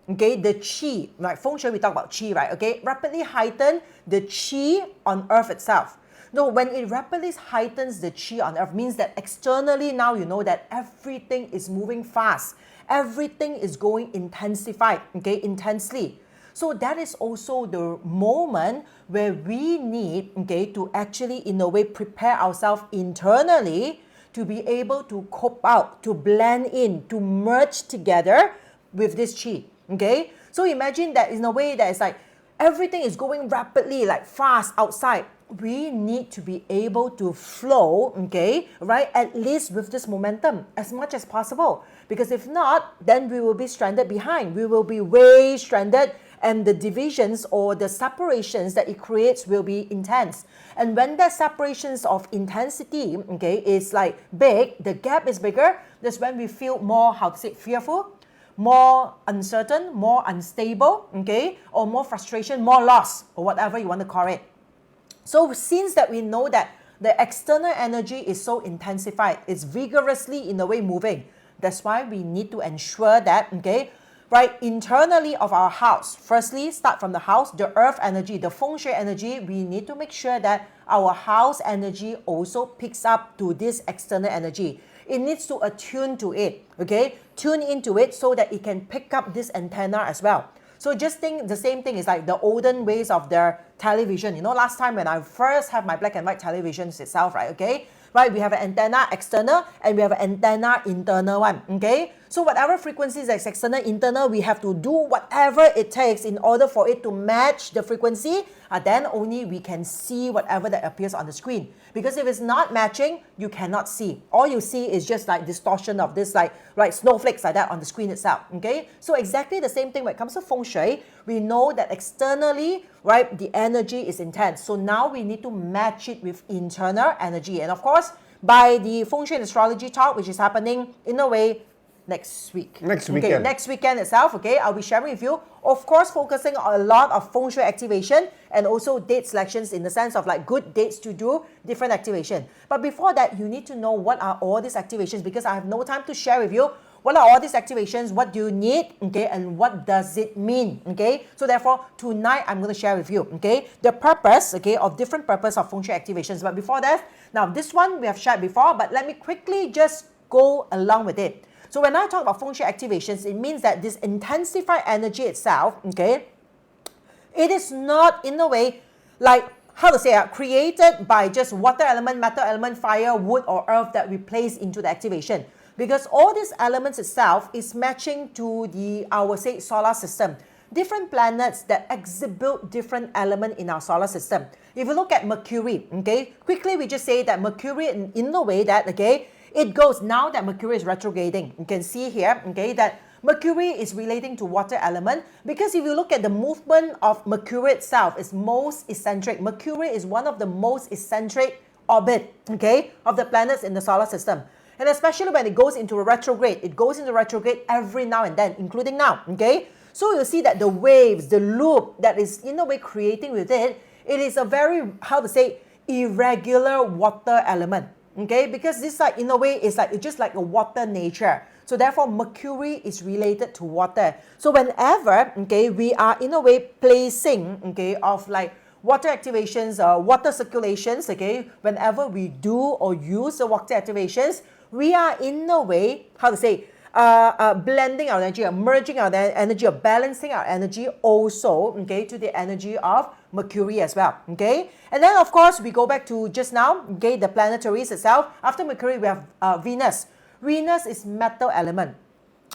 okay, the chi, right? Feng Shui, we talk about chi, right? Okay, rapidly heighten the chi on Earth itself. No, when it rapidly heightens the chi on Earth, means that externally now you know that everything is moving fast. Everything is going intensified, okay, intensely. So that is also the moment where we need, okay, to actually in a way prepare ourselves internally to be able to cope out, to blend in, to merge together with this chi. Okay, so imagine that in a way that it's like everything is going rapidly, like fast outside. We need to be able to flow, okay, right, at least with this momentum as much as possible. Because if not, then we will be stranded behind. We will be way stranded, and the divisions or the separations that it creates will be intense. And when that separations of intensity, okay, is like big, the gap is bigger, that's when we feel more, how to say, fearful, more uncertain, more unstable, okay, or more frustration, more loss, or whatever you want to call it. So since that we know that the external energy is so intensified, it's vigorously in a way moving, that's why we need to ensure that, okay, right, internally of our house, firstly, start from the house, the earth energy, the Feng Shui energy, we need to make sure that our house energy also picks up to this external energy. It needs to attune to it, okay? Tune into it so that it can pick up this antenna as well. So just think the same thing is like the olden ways of their television. You know, last time when I first have my black and white televisions itself, right, okay? Right, we have an antenna external and we have an antenna internal one, okay? So whatever frequencies that's external, internal, we have to do whatever it takes in order for it to match the frequency, then only we can see whatever that appears on the screen. Because if it's not matching, you cannot see. All you see is just like distortion of this like, right, snowflakes like that on the screen itself, okay? So exactly the same thing when it comes to Feng Shui, we know that externally, right, the energy is intense. So now we need to match it with internal energy. And of course, by the Feng Shui Astrology Talk, which is happening in a way next week. Next weekend. Okay, next weekend itself, okay, I'll be sharing with you, of course, focusing on a lot of Feng Shui activation and also date selections in the sense of like good dates to do different activation. But before that, you need to know what are all these activations because I have no time to share with you what are all these activations, what do you need, okay, and what does it mean, okay? So therefore, tonight I'm going to share with you, okay, the purpose, okay, of different purpose of Feng Shui activations. But before that, now this one we have shared before, but let me quickly just go along with it. So when I talk about Feng Shui activations, it means that this intensified energy itself, okay, it is not in a way like created by just water element, metal element, fire, wood, or earth that we place into the activation. Because all these elements itself is matching to our solar system. Different planets that exhibit different element in our solar system. If you look at Mercury, okay, quickly we just say that Mercury in the way that, okay, it goes, now that Mercury is retrograding, you can see here, okay, that Mercury is relating to water element, because if you look at the movement of Mercury itself, it's most eccentric. Mercury is one of the most eccentric orbit, okay, of the planets in the solar system. And especially when it goes into a retrograde, it goes into retrograde every now and then, including now, okay? So you'll see that the waves, the loop that is in a way creating with it, it is a very, irregular water element, okay? Because this in a way is it's just like a water nature. So therefore, Mercury is related to water. So whenever, okay, we are in a way placing, okay, of water activations, water circulations, okay, whenever we do or use the water activations, we are in a way, blending our energy, or merging our energy, or balancing our energy also, okay, to the energy of Mercury as well, okay? And then, of course, we go back to just now, okay, the planetaries itself. After Mercury, we have Venus. Venus is metal element,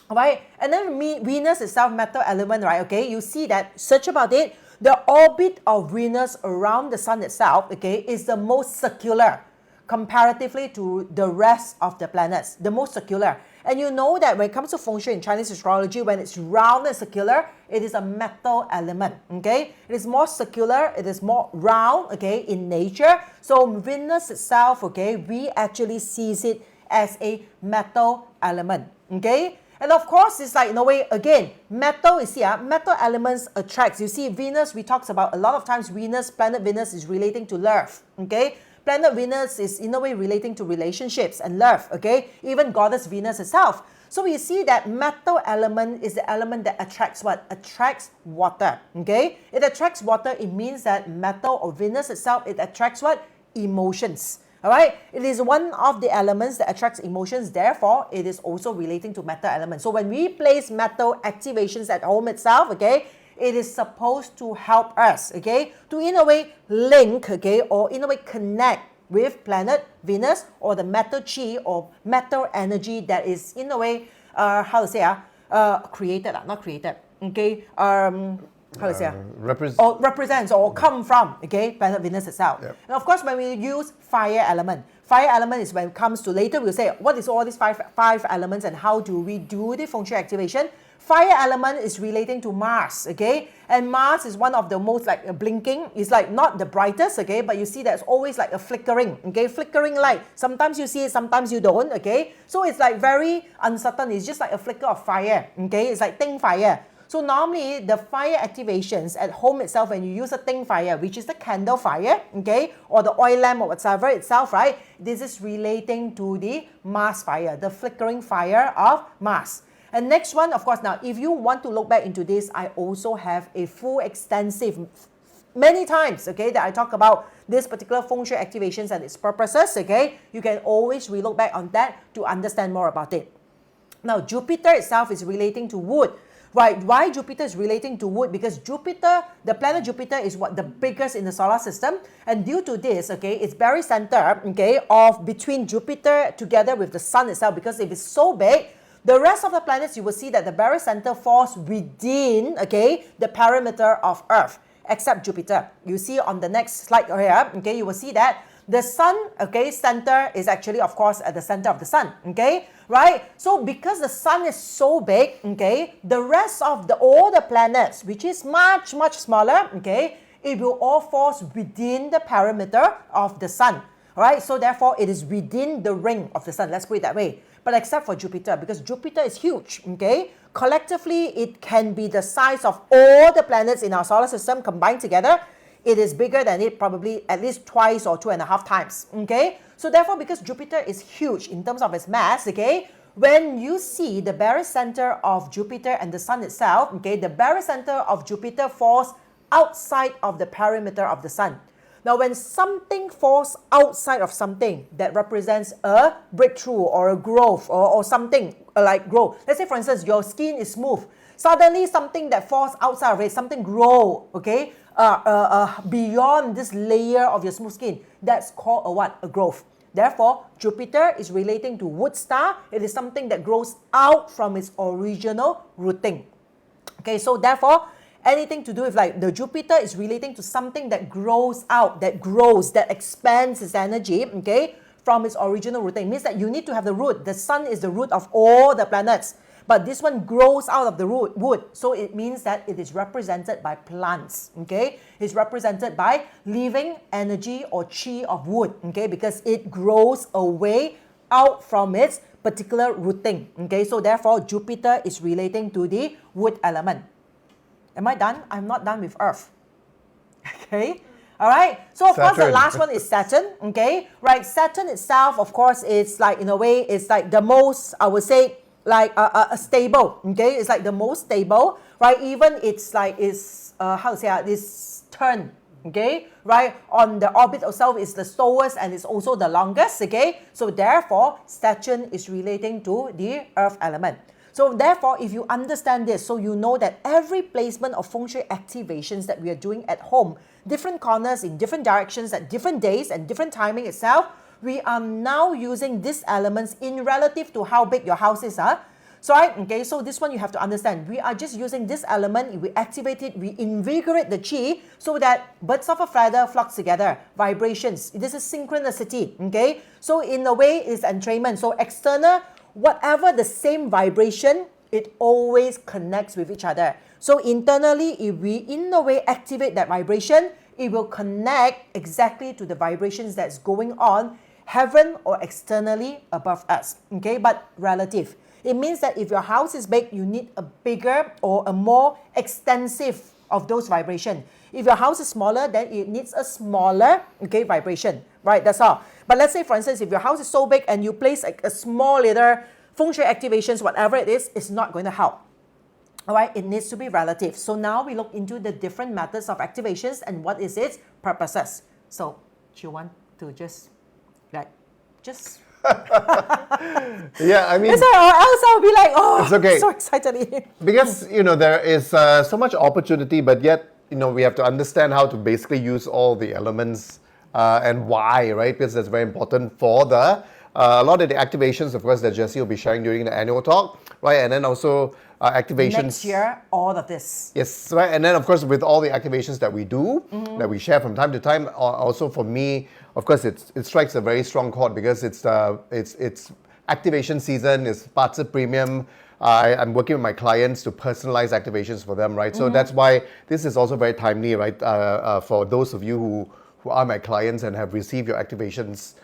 right? And then Venus itself, metal element, right? Okay, you see that, search about it. The orbit of Venus around the sun itself, okay, is the most circular comparatively to the rest of the planets, the most circular. And you know that when it comes to Feng Shui in Chinese astrology, when it's round and circular, it is a metal element, okay? It is more circular, it is more round, okay, in nature. So Venus itself, okay, we actually sees it as a metal element, okay? And of course, it's in a way, again, metal is here. Metal elements attracts. You see, Venus, we talked about a lot of times, planet Venus is relating to love, okay? Planet Venus is in a way relating to relationships and love, okay? Even Goddess Venus herself. So we see that metal element is the element that attracts what? Attracts water, okay? It attracts water. It means that metal or Venus itself, it attracts what? Emotions. All right, it is one of the elements that attracts emotions. Therefore, it is also relating to metal elements. So when we place metal activations at home itself, okay, it is supposed to help us, okay, to in a way link, okay, or in a way connect with planet Venus or the metal chi or metal energy that is in a way, created, not created, okay, represents or come from, okay, planet Venus itself. Yep. And of course, when we use fire element is when it comes to later, we'll say, what is all these five elements and how do we do the Feng Shui activation? Fire element is relating to Mars, okay? And Mars is one of the most blinking. It's not the brightest, okay? But you see there's always a flickering, okay? Flickering light. Sometimes you see it, sometimes you don't, okay? So it's very uncertain. It's just like a flicker of fire, okay? It's like ting fire. So normally the fire activations at home itself, when you use a ting fire, which is the candle fire, okay, or the oil lamp or whatever itself, right? This is relating to the Mars fire, the flickering fire of Mars. And next one, of course, now if you want to look back into this, I also have a full extensive, many times, okay, that I talk about this particular Feng Shui activations and its purposes, okay? You can always relook back on that to understand more about it. Now, Jupiter itself is relating to wood. Right, why Jupiter is relating to wood? Because Jupiter, the planet Jupiter is the biggest in the solar system, and due to this, okay, it's very center, okay, of between Jupiter together with the sun itself. Because if it's so big, the rest of the planets, you will see that the barycenter falls within, okay, the perimeter of Earth, except Jupiter. You see on the next slide here, okay, you will see that the sun, okay, center is actually, of course, at the center of the sun, okay, right? So because the sun is so big, okay, the rest of all the planets, which is much, much smaller, okay, it will all fall within the perimeter of the sun, right? So therefore, it is within the ring of the sun. Let's put it that way. But except for Jupiter, because Jupiter is huge, okay? Collectively, it can be the size of all the planets in our solar system combined together. It is bigger than it, probably at least twice or 2.5 times, okay? So therefore, because Jupiter is huge in terms of its mass, okay, when you see the barycenter of Jupiter and the sun itself, okay, the barycenter of Jupiter falls outside of the perimeter of the sun. Now, when something falls outside of something, that represents a breakthrough or a growth or something like growth. Let's say, for instance, your skin is smooth. Suddenly something that falls outside of it, something grow, okay, beyond this layer of your smooth skin. That's called a what? A growth. Therefore, Jupiter is relating to wood star. It is something that grows out from its original rooting. Okay, so therefore, anything to do with like the Jupiter is relating to something that grows out, that grows, that expands its energy, okay, from its original rooting. It means that you need to have the root. The sun is the root of all the planets. But this one grows out of the wood. So it means that it is represented by plants, okay? It's represented by living energy or chi of wood, okay? Because it grows away out from its particular rooting, okay? So therefore, Jupiter is relating to the wood element. Am I done? I'm not done with Earth. Okay? All right? So of course, the last one is Saturn, okay? Right? Saturn itself, of course, it's like, in a way, it's like the most, I would say, like a stable, okay? It's like the most stable, right? Even it's like, how to say, this turn, okay? Right? On the orbit itself is the slowest and it's also the longest, okay? So therefore, Saturn is relating to the earth element. So therefore, if you understand this, so you know that every placement of Feng Shui activations that we are doing at home, different corners in different directions at different days and different timing itself, we are now using these elements in relative to how big your house is. So, right, okay, so this one you have to understand. We are just using this element, we activate it, we invigorate the chi so that birds of a feather flock together, vibrations. This is synchronicity, okay? So in a way, it's entrainment. So external, whatever the same vibration, it always connects with each other. So internally, if we in a way activate that vibration, it will connect exactly to the vibrations that's going on heaven or externally above us, okay? But relative. It means that if your house is big, you need a bigger or a more extensive of those vibrations. If your house is smaller, then it needs a smaller, okay, vibration, right? That's all. But let's say, for instance, if your house is so big and you place like a small little Feng Shui activations, whatever it is, it's not going to help. All right, it needs to be relative. So now we look into the different methods of activations and what is its purposes. So, do you want to just yeah, I mean, or else I'll be like, oh, it's okay. So excited. Because, there is so much opportunity, but yet, we have to understand how to basically use all the elements and why, right? Because that's very important for the a lot of the activations, of course, that Jessie will be sharing during the annual talk, right? And then also activations. Next year, all of this. Yes, right. And then, of course, with all the activations that we do, that we share from time to time, also for me, of course, it strikes a very strong chord because it's activation season, it's parts of premium. I'm working with my clients to personalize activations for them, right? So that's why this is also very timely, right? For those of you who are my clients and have received your activations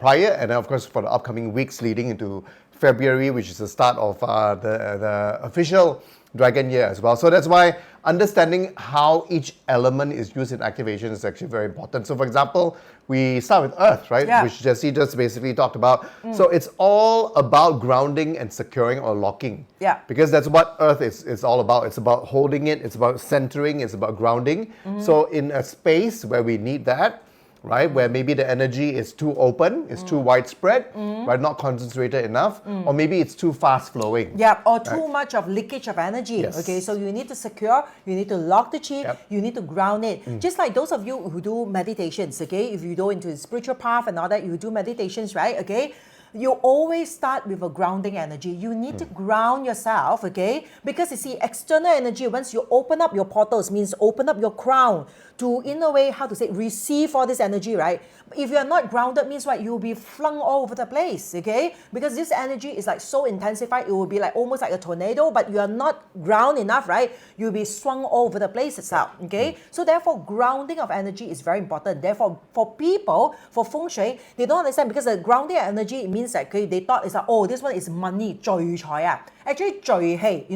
prior, and then of course for the upcoming weeks leading into February, which is the start of the official Dragon Year as well. So that's why understanding how each element is used in activation is actually very important. So for example, we start with Earth, right? Yeah. Which Jessie just basically talked about. So it's all about grounding and securing or locking. Yeah. Because that's what Earth is all about. It's about holding it, it's about centering, it's about grounding. So in a space where we need that, right, where maybe the energy is too open, it's too widespread, right, not concentrated enough, or maybe it's too fast flowing. Yeah, or too much of leakage of energy. Yes. Okay, so you need to secure, you need to lock the chi, you need to ground it. Just like those of you who do meditations, okay, if you go into the spiritual path and all that, you do meditations, right, okay, you always start with a grounding energy. You need to ground yourself, okay? Because you see, external energy, once you open up your portals, means open up your crown to, in a way, how to say, receive all this energy, right? If you're not grounded, means what? You'll be flung all over the place, okay? Because this energy is like so intensified, it will be like almost like a tornado, but you are not ground enough, right? You'll be swung all over the place itself, okay? So therefore, grounding of energy is very important. Therefore, for people, for Feng Shui, they don't understand because the grounding of energy, it means that okay, they thought it's like, oh, this one is money, 聚財啊. Actually, 聚氣,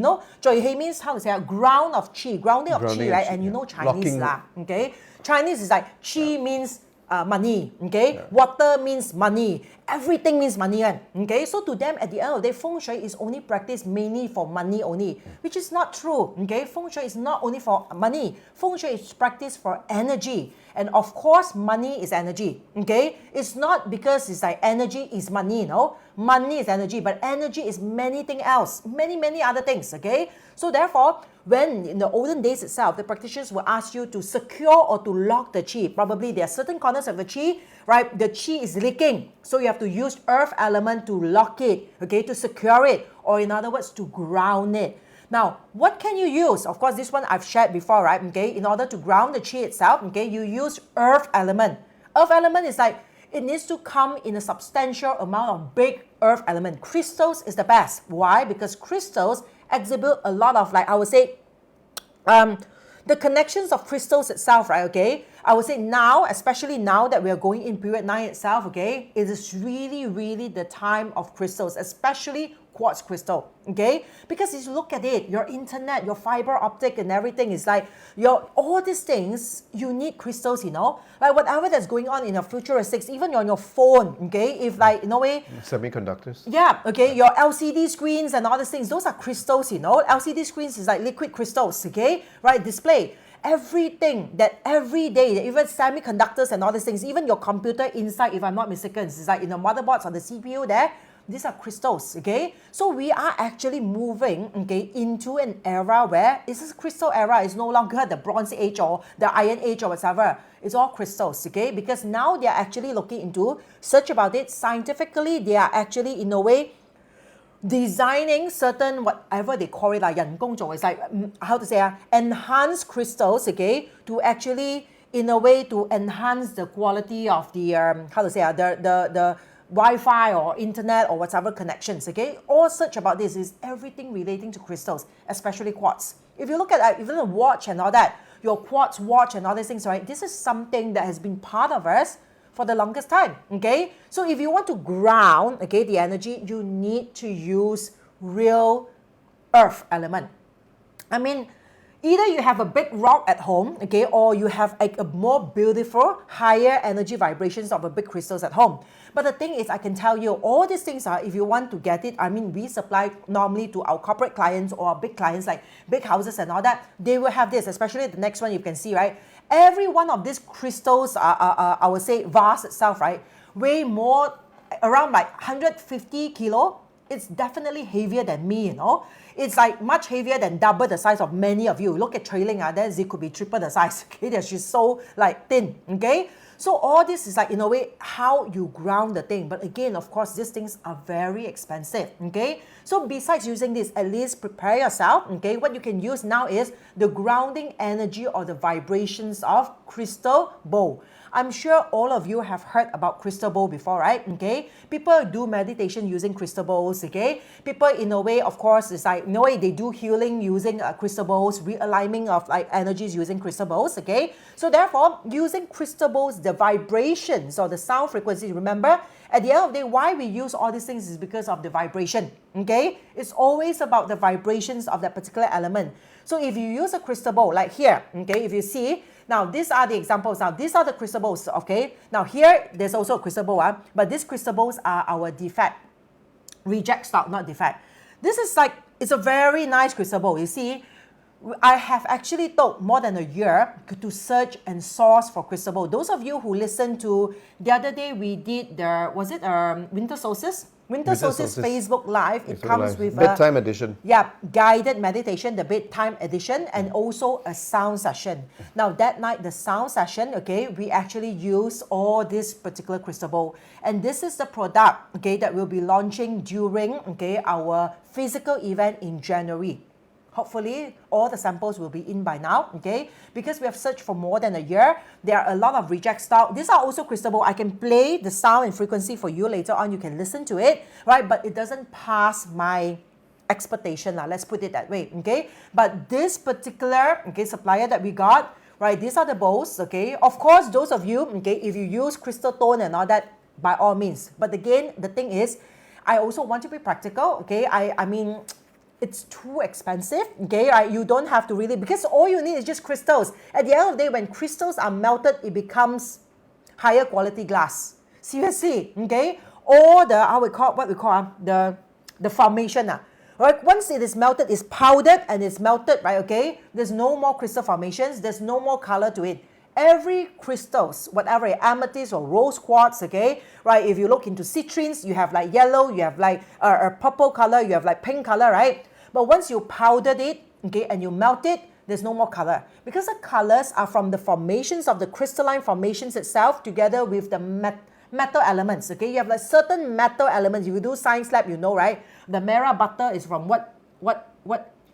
聚氣 means how to say, ground of chi, grounding of chi, right? And you know Chinese lah, okay? Chinese is like, chi means money, okay? Water means money. Everything means money, okay? So to them, at the end of the day, Feng Shui is only practiced mainly for money only, which is not true, okay? Feng Shui is not only for money. Feng Shui is practiced for energy. And of course, money is energy, okay? It's not because it's like energy is money, money is energy, but energy is many things else, many other things, okay? So therefore, when in the olden days itself, the practitioners will ask you to secure or to lock the chi. Probably there are certain corners of the chi, right? The chi is leaking. So you have to use earth element to lock it, okay, to secure it, or in other words, to ground it. Now, what can you use? Of course, this one I've shared before, right? Okay, in order to ground the chi itself, okay, you use earth element. Earth element is like, it needs to come in a substantial amount of big earth element. Crystals is the best. Why? Because crystals exhibit a lot of, like, I would say, the connections of crystals itself, right, okay? I would say now, especially now that we are going in period 9 itself, okay, it is really the time of crystals, especially quartz crystal, okay? Because if you look at it, your internet, your fiber optic and everything is like, all these things, you need crystals, you know? Like whatever that's going on in your futuristics, even on your phone, okay? If like, in a way... Semiconductors. Yeah, okay, your LCD screens and all these things, those are crystals, you know? LCD screens is like liquid crystals, okay? Right, display. Everything that every day, even semiconductors and all these things, even your computer inside, if I'm not mistaken, it's like in the motherboards or the CPU there, these are crystals, okay? So we are actually moving, okay, into an era where this is crystal era. It's no longer the Bronze Age or the Iron Age or whatever. It's all crystals, okay? Because now they are actually looking into, search about it, scientifically, they are actually, in a way, designing certain, whatever they call it, like 人工做, it's like, how to say, enhanced crystals, okay, to actually, in a way, to enhance the quality of the, how to say, the Wi-Fi or internet or whatever connections, okay? All search about this is everything relating to crystals, especially quartz. If you look at even a watch and all that, your quartz watch and all these things, right? This is something that has been part of us for the longest time, okay? So if you want to ground, okay, the energy, you need to use real earth element. I mean, either you have a big rock at home, okay, or you have a more beautiful, higher energy vibrations of a big crystals at home. But the thing is, I can tell you, all these things are, if you want to get it, I mean, we supply normally to our corporate clients or our big clients, like big houses and all that, they will have this, especially the next one you can see, right? Every one of these crystals, I would say, vase itself, right, weigh more, around like 150 kilo. It's definitely heavier than me, you know. It's like much heavier than double the size of many of you. Look at trailing, then it could be triple the size, okay? That she's so like thin, okay? So all this is like, in a way, how you ground the thing. But again, of course, these things are very expensive, okay? So besides using this, at least prepare yourself, okay? What you can use now is the grounding energy or the vibrations of crystal bowl. I'm sure all of you have heard about crystal bowl before, right? Okay, people do meditation using crystal bowls, okay? People, in a way, of course, it's like, in a way, they do healing using crystal bowls, realigning of like energies using crystal bowls, okay? So therefore, using crystal bowls, the vibrations or the sound frequency, remember, at the end of the day, why we use all these things is because of the vibration, okay? It's always about the vibrations of that particular element. So if you use a crystal bowl, like here, okay, if you see, now these are the examples. Now these are the crystal bowls, okay? Now here, there's also a crystal bowl, but these crystal bowls are our defect. Reject stock, not defect. This is like, it's a very nice crystal bowl. You see, I have actually took more than a year to search and source for crystal bowl. Those of you who listened to, the other day we did the, was it Winter Solstice? Winter Solstice Facebook Live. It comes with bedtime edition. Yeah, guided meditation, the bedtime edition, and also a sound session. Now that night, the sound session, okay, we actually use all this particular crystal bowl, and this is the product, okay, that we'll be launching during, okay, our physical event in January. Hopefully, all the samples will be in by now, okay? Because we have searched for more than a year. There are a lot of reject stock. These are also crystal bowl. I can play the sound and frequency for you later on. You can listen to it, right? But it doesn't pass my expectation, let's put it that way, okay? But this particular, okay, supplier that we got, right, these are the bowls, okay? Of course, those of you, okay, if you use crystal tone and all that, by all means. But again, the thing is, I also want to be practical, okay? I mean, it's too expensive, okay? You don't have to really, because all you need is just crystals. At the end of the day, when crystals are melted, it becomes higher quality glass. Seriously, okay? Or the, what we call the formation, right? Once it is melted, it's powdered and it's melted, right? Okay? There's no more crystal formations. There's no more color to it. every crystals, whatever, amethyst or rose quartz, okay, right? If you look into citrines, you have like yellow, you have like a purple color, you have like pink color, right? But once you powdered it, okay, and you melt it, there's no more color. Because the colors are from the formations of the crystalline formations itself together with the metal elements, okay? You have like certain metal elements. If you do science lab, you know, right? The merah butter is from what,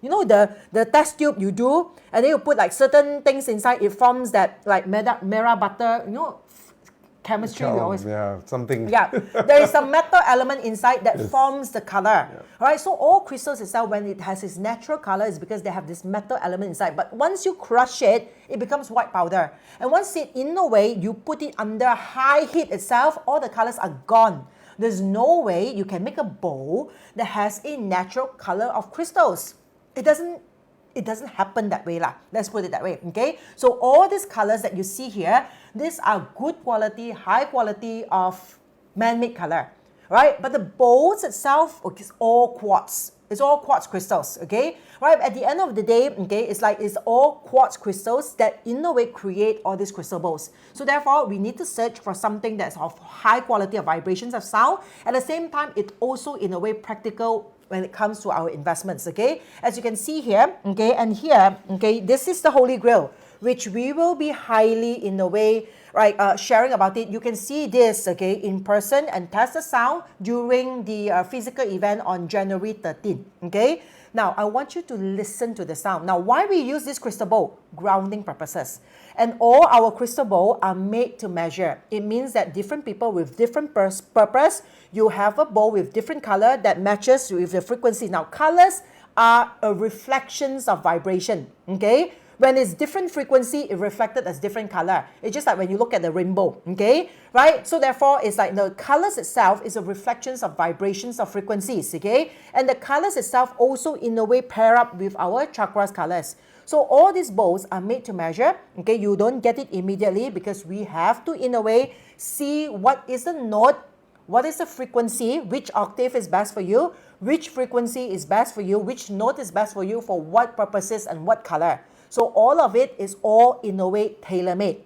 you know, the test tube you do, and then you put like certain things inside, it forms that like merah butter, you know, chemistry, we always... Yeah, something... Yeah, there is a metal element inside that forms the color. Yeah. Right, so all crystals itself, when it has its natural color, is because they have this metal element inside. But once you crush it, it becomes white powder. And once it, in a way, you put it under high heat itself, all the colors are gone. There's no way you can make a bowl that has a natural color of crystals. It doesn't happen that way lah. Let's put it that way, okay? So all these colors that you see here, these are good quality, high quality of man-made color, right? But the bowls itself is all quartz. It's all quartz crystals, okay? Right, at the end of the day, okay, it's all quartz crystals that in a way create all these crystal bowls. So therefore, we need to search for something that's of high quality of vibrations of sound. At the same time, it's also in a way practical when it comes to our investments, okay? As you can see here, okay, and here, okay, this is the Holy Grail, which we will be highly, in a way, right, sharing about it. You can see this, okay, in person and test the sound during the physical event on January 13, okay? Now, I want you to listen to the sound. Now, why we use this crystal bowl? Grounding purposes. And all our crystal bowl are made to measure. It means that different people with different purpose, you have a bowl with different color that matches with the frequency. Now, colors are reflections of vibration, okay? When it's different frequency, it reflected as different color. It's just like when you look at the rainbow, okay? Right? So therefore, it's like the colors itself is a reflections of vibrations of frequencies, okay? And the colors itself also in a way pair up with our chakras colors. So all these bowls are made to measure, okay? You don't get it immediately because we have to, in a way, see what is the note, what is the frequency, which octave is best for you, which frequency is best for you, which note is best for you for what purposes and what color. So all of it is all in a way tailor-made.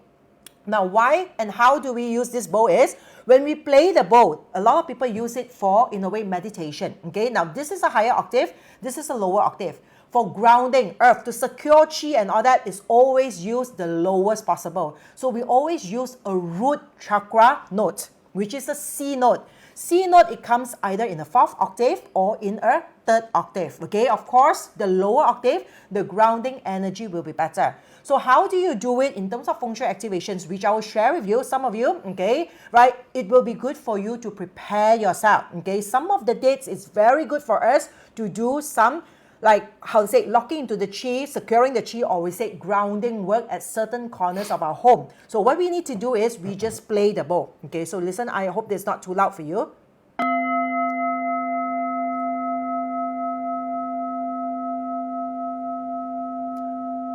Now why and how do we use this bowl is, when we play the bowl, a lot of people use it for, in a way, meditation. Okay, now this is a higher octave, this is a lower octave. For grounding, earth, to secure chi and all that is always use the lowest possible. So we always use a root chakra note, which is a C note. C note, it comes either in a 4th octave or in a 3rd octave. Okay, of course, the lower octave, the grounding energy will be better. So how do you do it in terms of Feng Shui activations, which I will share with you, some of you, okay, right? It will be good for you to prepare yourself, okay? Some of the dates is very good for us to do some, like, how to say, locking into the chi, securing the chi, or we say grounding work at certain corners of our home. So what we need to do is we just play the bowl. Okay, so listen, I hope it's not too loud for you.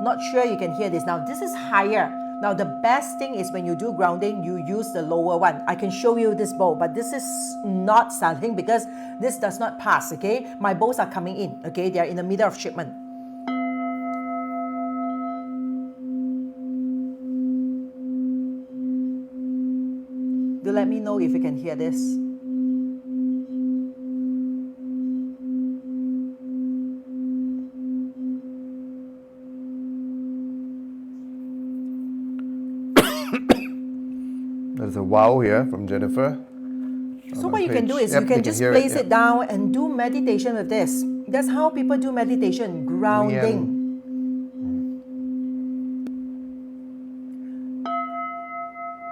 Not sure you can hear this. Now, this is higher. Now, the best thing is when you do grounding, you use the lower one. I can show you this bowl, but this is not selling because this does not pass, okay? My bowls are coming in, okay? They are in the middle of shipment. Do let me know if you can hear this. There's a wow here from Jennifer. So what you can do is you can just place it down and do meditation with this. That's how people do meditation, grounding.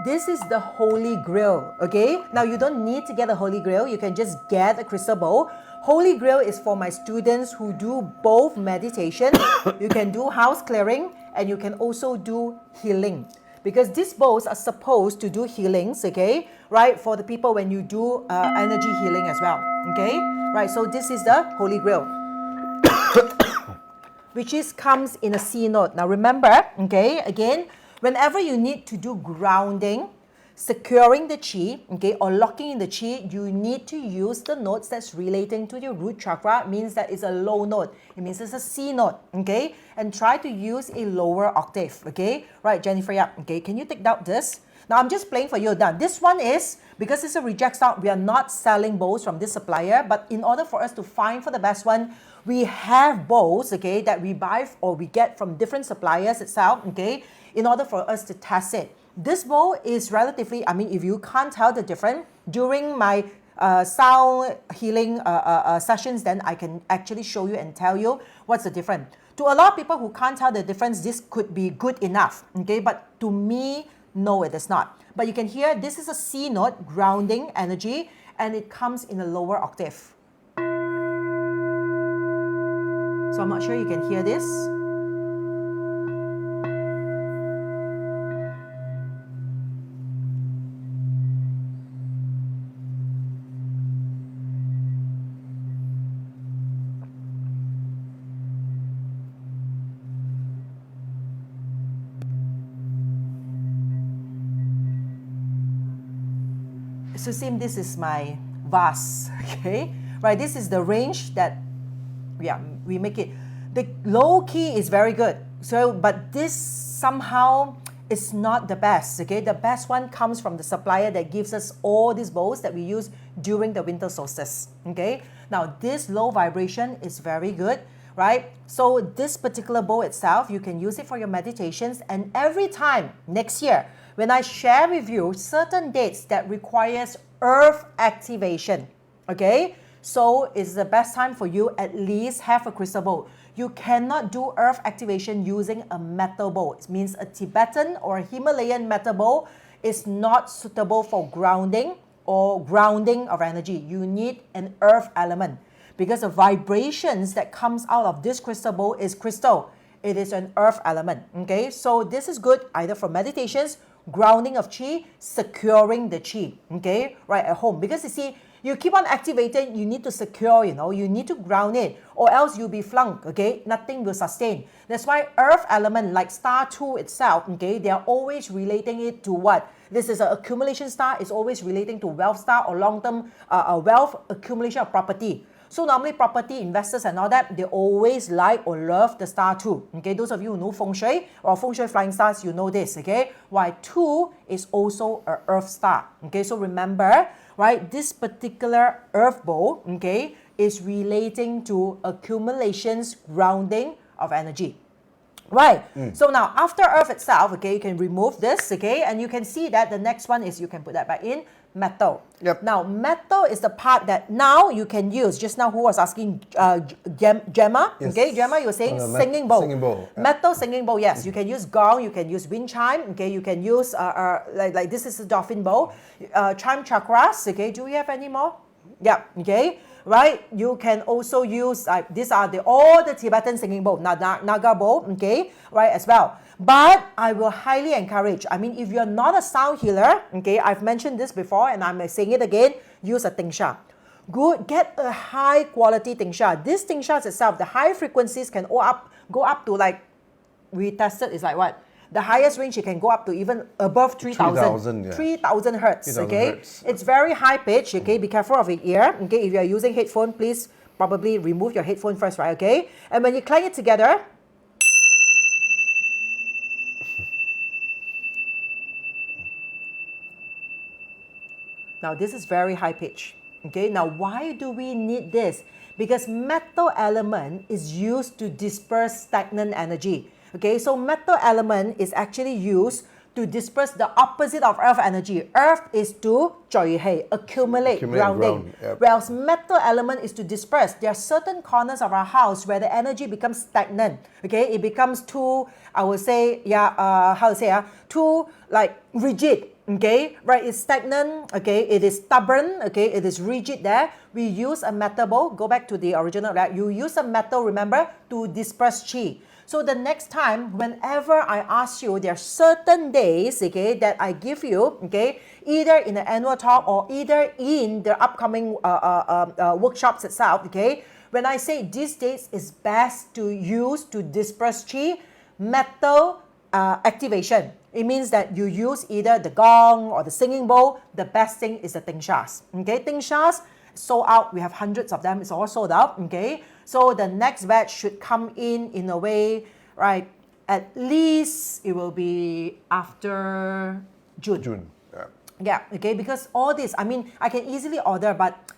This is the Holy Grail, okay? Now you don't need to get a Holy Grail. You can just get a crystal bowl. Holy Grail is for my students who do both meditation. You can do house clearing and you can also do healing. Because these bowls are supposed to do healings, okay? Right, for the people when you do energy healing as well, okay? Right, so this is the Holy Grail, which comes in a C note. Now remember, okay, again, whenever you need to do grounding, securing the chi, okay, or locking in the chi, you need to use the notes that's relating to your root chakra. It means that it's a low note. It means it's a C note, okay? And try to use a lower octave, okay? Right, Jennifer, yeah, okay, can you take out this? Now, I'm just playing for you. Now, this one is, because it's a reject stock, we are not selling bows from this supplier, but in order for us to find for the best one, we have bows, okay, that we buy or we get from different suppliers itself, okay, in order for us to test it. This bow is relatively, I mean, if you can't tell the difference, during my sound healing sessions, then I can actually show you and tell you what's the difference. To a lot of people who can't tell the difference, this could be good enough, okay, but to me, no, it is not. But you can hear this is a C note, grounding energy, and it comes in a lower octave. So I'm not sure you can hear this. So same, this is my vase, okay? Right, this is the range that, yeah, we make it. The low key is very good. So, but this somehow is not the best, okay? The best one comes from the supplier that gives us all these bows that we use during the winter solstice, okay? Now, this low vibration is very good, right? So this particular bow itself, you can use it for your meditations, and every time next year, when I share with you certain dates that requires earth activation, okay? So it's the best time for you at least have a crystal bowl. You cannot do earth activation using a metal bowl. It means a Tibetan or a Himalayan metal bowl is not suitable for grounding or grounding of energy. You need an earth element because the vibrations that comes out of this crystal bowl is crystal. It is an earth element, okay? So this is good either for meditations, grounding of chi, securing the chi, okay, right at home. Because you see, you keep on activating, you need to secure, you need to ground it, or else you'll be flunked, okay, nothing will sustain. That's why earth element like star 2 itself, okay, they are always relating it to what? This is an accumulation star, it's always relating to wealth star or long-term wealth accumulation of property. So normally property investors and all that, they always like or love the star 2. Okay, those of you who know Feng Shui or Feng Shui flying stars, you know this, okay? Why 2 is also an earth star. Okay, so remember, right, this particular earth bowl, okay, is relating to accumulations, grounding of energy. Right, so now after earth itself, okay, you can remove this, okay, and you can see that the next one is you can put that back in, metal. Yep. Now, metal is the part that now you can use. Just now, who was asking? Gemma. Yes. Okay, Gemma, you were saying singing bowl. Singing bowl. Yeah. Metal singing bowl. Yes, you can use gong. You can use wind chime. Okay, you can use like this is a dolphin bowl. Chime chakras. Okay, do we have any more? Yeah. Okay. Right, you can also use these are all the Tibetan singing bowl, Naga bowl, okay, right, as well. But I will highly encourage, I mean, if you're not a sound healer, okay, I've mentioned this before and I'm saying it again, use a tingsha. Good, get a high quality tingsha. These tingshas itself, the high frequencies can go up to like, we tested is like what? The highest range it can go up to even above 3,000. Yeah. 3,000 hertz, 3,000 okay? hertz. It's very high pitch, okay? Be careful of your ear, okay? If you're using headphone, please probably remove your headphone first, right, okay? And when you clang it together, now this is very high pitch, okay? Now why do we need this? Because metal element is used to disperse stagnant energy. Okay, so metal element is actually used to disperse the opposite of earth energy. Earth is to accumulate grounding. Yep. Whereas metal element is to disperse. There are certain corners of our house where the energy becomes stagnant. Okay, it becomes too, I would say, too like rigid. Okay, right, it's stagnant, okay, it is stubborn, okay, it is rigid there. We use a metal bowl, go back to the original, right? You use a metal, remember, to disperse chi. So the next time, whenever I ask you, there are certain days, okay, that I give you, okay, either in the annual talk or either in the upcoming workshops itself, okay, when I say these days is best to use to disperse chi, metal activation. it means that you use either the gong or the singing bowl. The best thing is the tingshas. Okay, tingshas sold out. We have hundreds of them. It's all sold out. Okay, so the next batch should come in a way, right? At least it will be after June. June. Yeah. Yeah, okay, because all this, I mean, I can easily order, but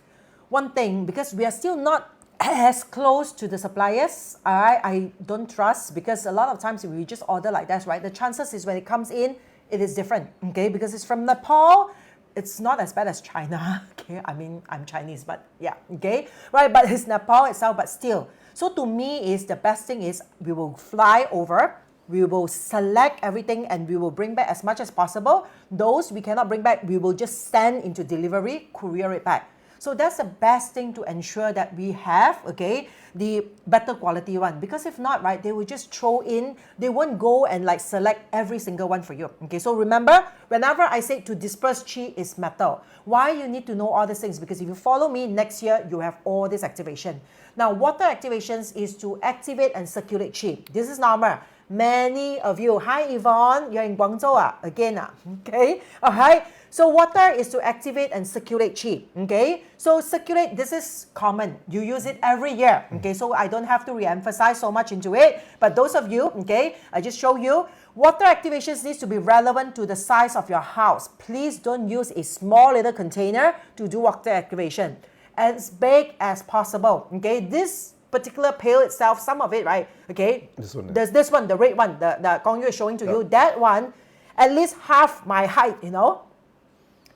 one thing, because we are still not as close to the suppliers, I don't trust, because a lot of times if we just order like that, right, the chances is when it comes in, it is different, okay, because it's from Nepal, it's not as bad as China, okay, I mean, I'm Chinese, but yeah, okay, right, but it's Nepal itself, but still. So to me, is the best thing is we will fly over, we will select everything and we will bring back as much as possible. Those we cannot bring back, we will just send into delivery, courier it back. So that's the best thing to ensure that we have, okay, the better quality one. Because if not, right, they will just throw in, they won't go and like select every single one for you. Okay, so remember, whenever I say to disperse chi is metal, why you need to know all these things? Because if you follow me next year, you have all this activation. Now, water activations is to activate and circulate chi. This is normal. Many of you, hi Yvonne, you're in Guangzhou again, okay, all right. So water is to activate and circulate chi, okay. So circulate, this is common. You use it every year, okay. So I don't have to re-emphasize so much into it. But those of you, okay, I just show you, water activations needs to be relevant to the size of your house. Please don't use a small little container to do water activation. As big as possible, okay. This particular pail itself, some of it, right? Okay, there's this one, the red one, the Gong Yu is showing to you. That one, at least half my height, you know,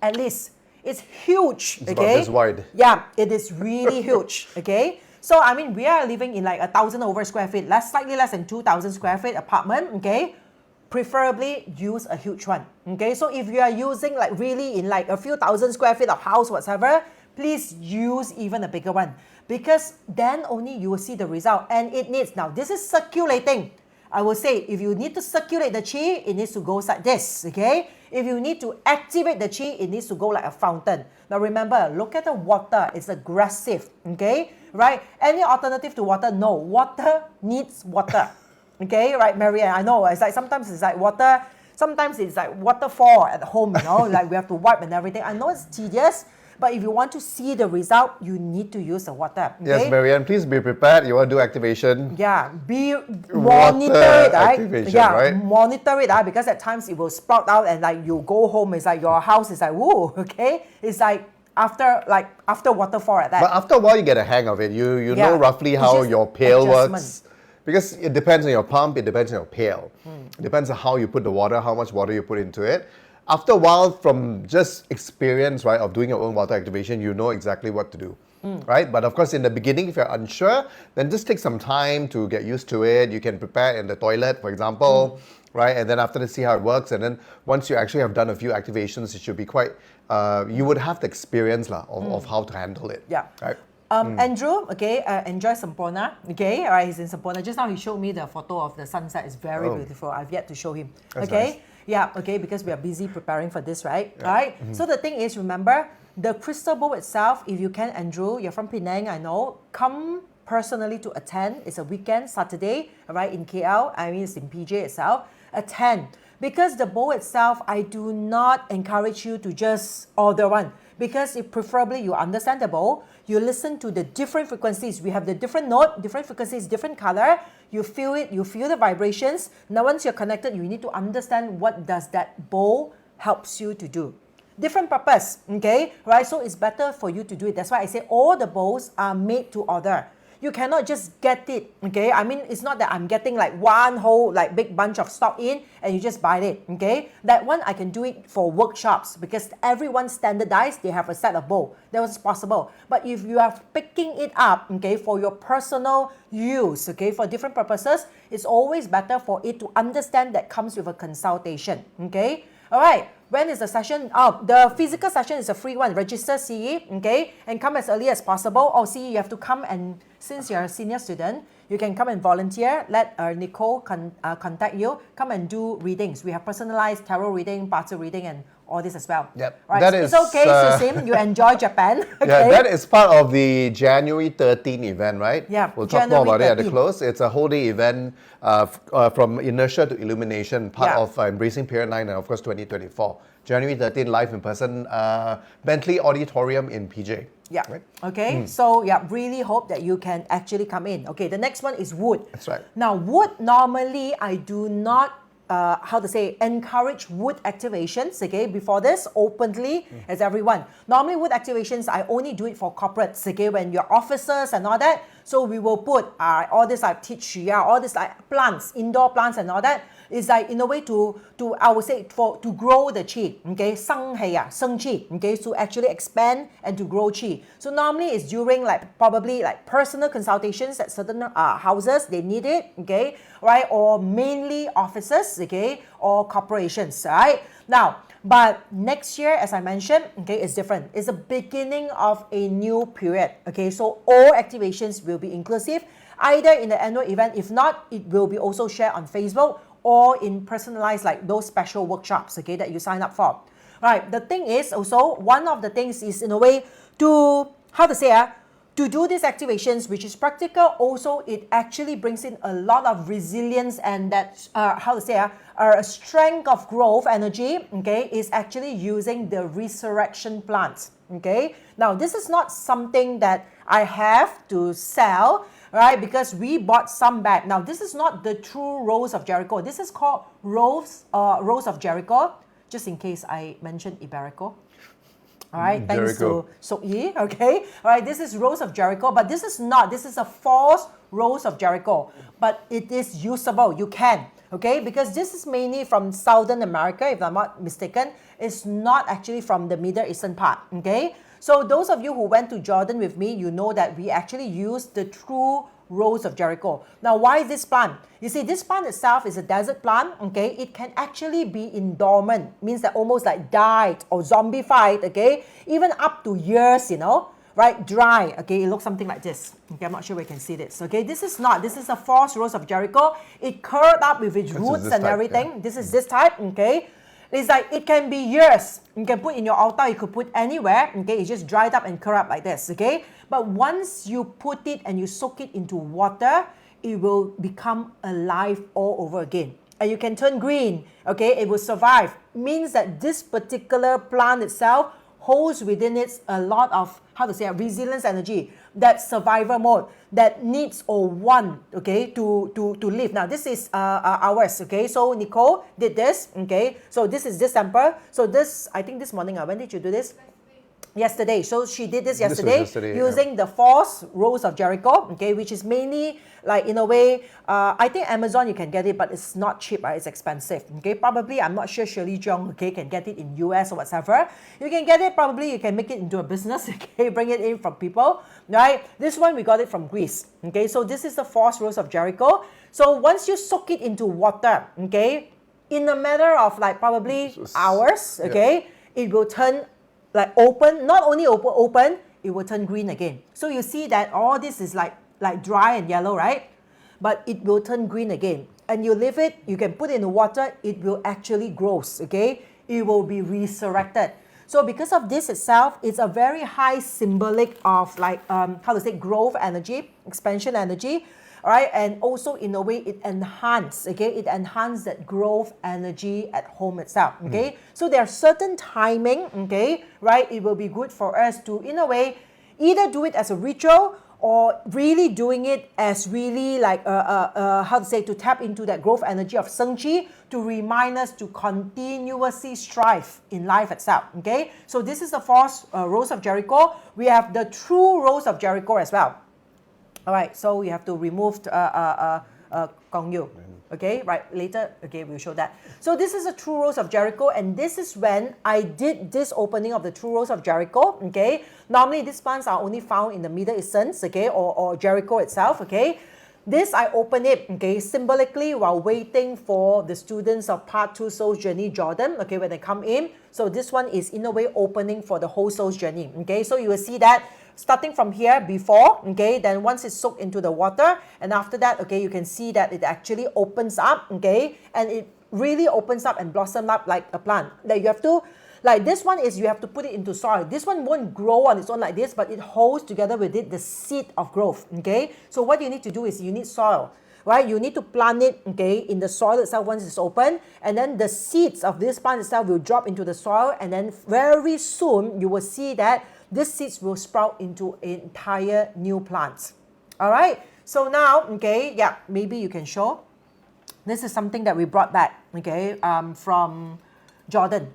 at least. It's huge, it's okay? about this wide. Yeah, it is really huge, okay? So, I mean, we are living in like 1,000 over square feet, slightly less than 2,000 square feet apartment, okay? Preferably use a huge one, okay? So, if you are using like really in like a few thousand square feet of house, whatever, please use even a bigger one, because then only you will see the result. And it needs, now this is circulating. I will say, if you need to circulate the chi, it needs to go like this, okay? If you need to activate the chi, it needs to go like a fountain. Now remember, look at the water, it's aggressive, okay? Right? Any alternative to water? No, water needs water, okay? Right, Marianne, I know, it's like sometimes it's like water, sometimes it's like waterfall at home, you know, like we have to wipe and everything. I know it's tedious, but if you want to see the result, you need to use the water. Okay? Yes, Marianne, please be prepared. You want to do activation. Yeah, monitor it, right? Yeah, right? Monitor it, because at times it will sprout out and like you go home, it's like your house is like, woo, okay? It's like after waterfall at that. But after a while, you get a hang of it. You know roughly how your pail works. Because it depends on your pump, it depends on your pail. It depends on how you put the water, how much water you put into it. After a while, from just experience, right, of doing your own water activation, you know exactly what to do, right? But of course, in the beginning, if you're unsure, then just take some time to get used to it. You can prepare in the toilet, for example, right? And then after that, see how it works. And then once you actually have done a few activations, it should be quite, you would have the experience of how to handle it. Yeah. Right? Andrew, okay, enjoy Sampona, okay, all right, he's in Sampona. Just now he showed me the photo of the sunset. It's very beautiful. I've yet to show him, That's okay? nice. Yeah, okay, because we are busy preparing for this, right? Yeah. All right, so the thing is, remember, the crystal bowl itself, if you can, Andrew, you're from Penang, I know, come personally to attend. It's a weekend, Saturday, all right, in KL, I mean, it's in PJ itself. Attend. Because the bowl itself, I do not encourage you to just order one. Because if preferably you understand the bowl, you listen to the different frequencies. We have the different note, different frequencies, different color. You feel it, you feel the vibrations. Now once you're connected, you need to understand what does that bowl helps you to do. Different purpose, okay? Right, so it's better for you to do it. That's why I say all the bowls are made to order. You cannot just get it, okay? I mean, it's not that I'm getting like one whole like big bunch of stock in and you just buy it, okay? That one I can do it for workshops because everyone standardized, they have a set of bowl. That was possible. But if you are picking it up, okay, for your personal use, okay, for different purposes, it's always better for it to understand that comes with a consultation, okay? All right, when is the session? Oh, the physical session is a free one. Register CE, okay, and come as early as possible. Oh, CE, you have to come, and since you're a senior student, you can come and volunteer. Let Nicole contact you. Come and do readings. We have personalized tarot reading, parcel reading, and all this as well. Yep. Right. That It's is, okay, Susim. You enjoy Japan. Okay. Yeah, that is part of the January 13 event, right? Yeah, We'll talk January more about it at the 13. close. It's a whole day event from inertia to illumination, part Yeah. of Embracing Period 9 and of course 2024. January 13 live in person, Bentley Auditorium in PJ. Yeah. Right? Okay. So yeah, really hope that you can actually come in. Okay. The next one is wood. That's right. Now, wood normally I do not encourage wood activations, okay, before this openly as everyone. Normally wood activations, I only do it for corporates, okay, when you're officers and all that. So we will put all this like tissue, all this like plants, indoor plants and all that. It's like in a way to I would say to grow the qi, okay, 生气, 生气, okay, to actually expand and to grow qi. So normally it's during like probably like personal consultations at certain houses, they need it, okay, right, or mainly offices, okay, or corporations, right. Now, but next year, as I mentioned, okay, it's different. It's the beginning of a new period, okay, so all activations will be inclusive, either in the annual event. If not, it will be also shared on Facebook or in personalized like those special workshops, okay, that you sign up for. Right, the thing is also, one of the things is in a way to, to do these activations, which is practical, also it actually brings in a lot of resilience and that, a strength of growth energy, okay, is actually using the resurrection plant, okay. Now, this is not something that I have to sell, right, because we bought some back. Now, this is not the true Rose of Jericho. This is called Rose of Jericho, just in case I mentioned Iberico. All right, thanks to Sok Yi, okay. All right, this is Rose of Jericho, but this is not. This is a false Rose of Jericho, but it is usable. You can, okay, because this is mainly from Southern America, if I'm not mistaken. It's not actually from the Middle Eastern part, okay. So those of you who went to Jordan with me, you know that we actually use the true Rose of Jericho. Now, why this plant? You see, this plant itself is a desert plant, okay? It can actually be in dormant, means that almost like died or zombified, okay? Even up to years, you know, right? Dry, okay? It looks something like this. Okay, I'm not sure we can see this, okay? This is a false Rose of Jericho. It curled up with its roots and everything. Yeah. This is this type, okay? It's like, it can be years. You can put in your altar, you could put anywhere, okay? It just dried up and curled up like this, okay? But once you put it and you soak it into water, it will become alive all over again. And you can turn green, okay? It will survive. Means that this particular plant itself holds within it a lot of, resilience energy, that survivor mode, that needs or want, okay, to live. Now, this is ours, okay? So Nicole did this, okay? So this is this sample. So this, I think this morning, when did you do this? Yesterday. So she did this yesterday using the false Rose of Jericho, okay, which is mainly like in a way, I think Amazon you can get it, but it's not cheap, right? It's expensive, okay? Probably, I'm not sure Shirley Jung, okay, can get it in US or whatever. You can get it, probably you can make it into a business, okay, bring it in from people, right? This one, we got it from Greece, okay? So this is the false Rose of Jericho. So once you soak it into water, okay, in a matter of like probably hours, okay, it will turn like open, not only open, it will turn green again. So you see that all this is like dry and yellow, right? But it will turn green again. And you leave it, you can put it in the water, it will actually grow, okay? It will be resurrected. So because of this itself, it's a very high symbolic of like, growth energy, expansion energy, all right? And also in a way, it enhances, okay? It enhances that growth energy at home itself, okay? So there are certain timing, okay, right? It will be good for us to, in a way, either do it as a ritual or really doing it as really like, to tap into that growth energy of Sheng Qi to remind us to continuously strive in life itself, okay? So this is the false Rose of Jericho. We have the true Rose of Jericho as well. All right, so we have to remove Gong Yu. Okay, right, later, okay, we'll show that. So this is a true Rose of Jericho, and this is when I did this opening of the true Rose of Jericho, okay? Normally, these plants are only found in the Middle Easterns, okay, or Jericho itself, okay? This, I open it, okay, symbolically while waiting for the students of Part 2 Soul's Journey Jordan, okay, when they come in. So this one is in a way opening for the whole Soul's Journey, okay? So you will see that starting from here before, okay, then once it's soaked into the water, and after that, okay, you can see that it actually opens up, okay, and it really opens up and blossom up like a plant. That you have to, like this one is you have to put it into soil. This one won't grow on its own like this, but it holds together with it the seed of growth, okay. So what you need to do is you need soil, right? You need to plant it, okay, in the soil itself once it's open, and then the seeds of this plant itself will drop into the soil, and then very soon you will see that these seeds will sprout into entire new plants. All right, so now, okay, yeah, maybe you can show. This is something that we brought back, okay, from Jordan,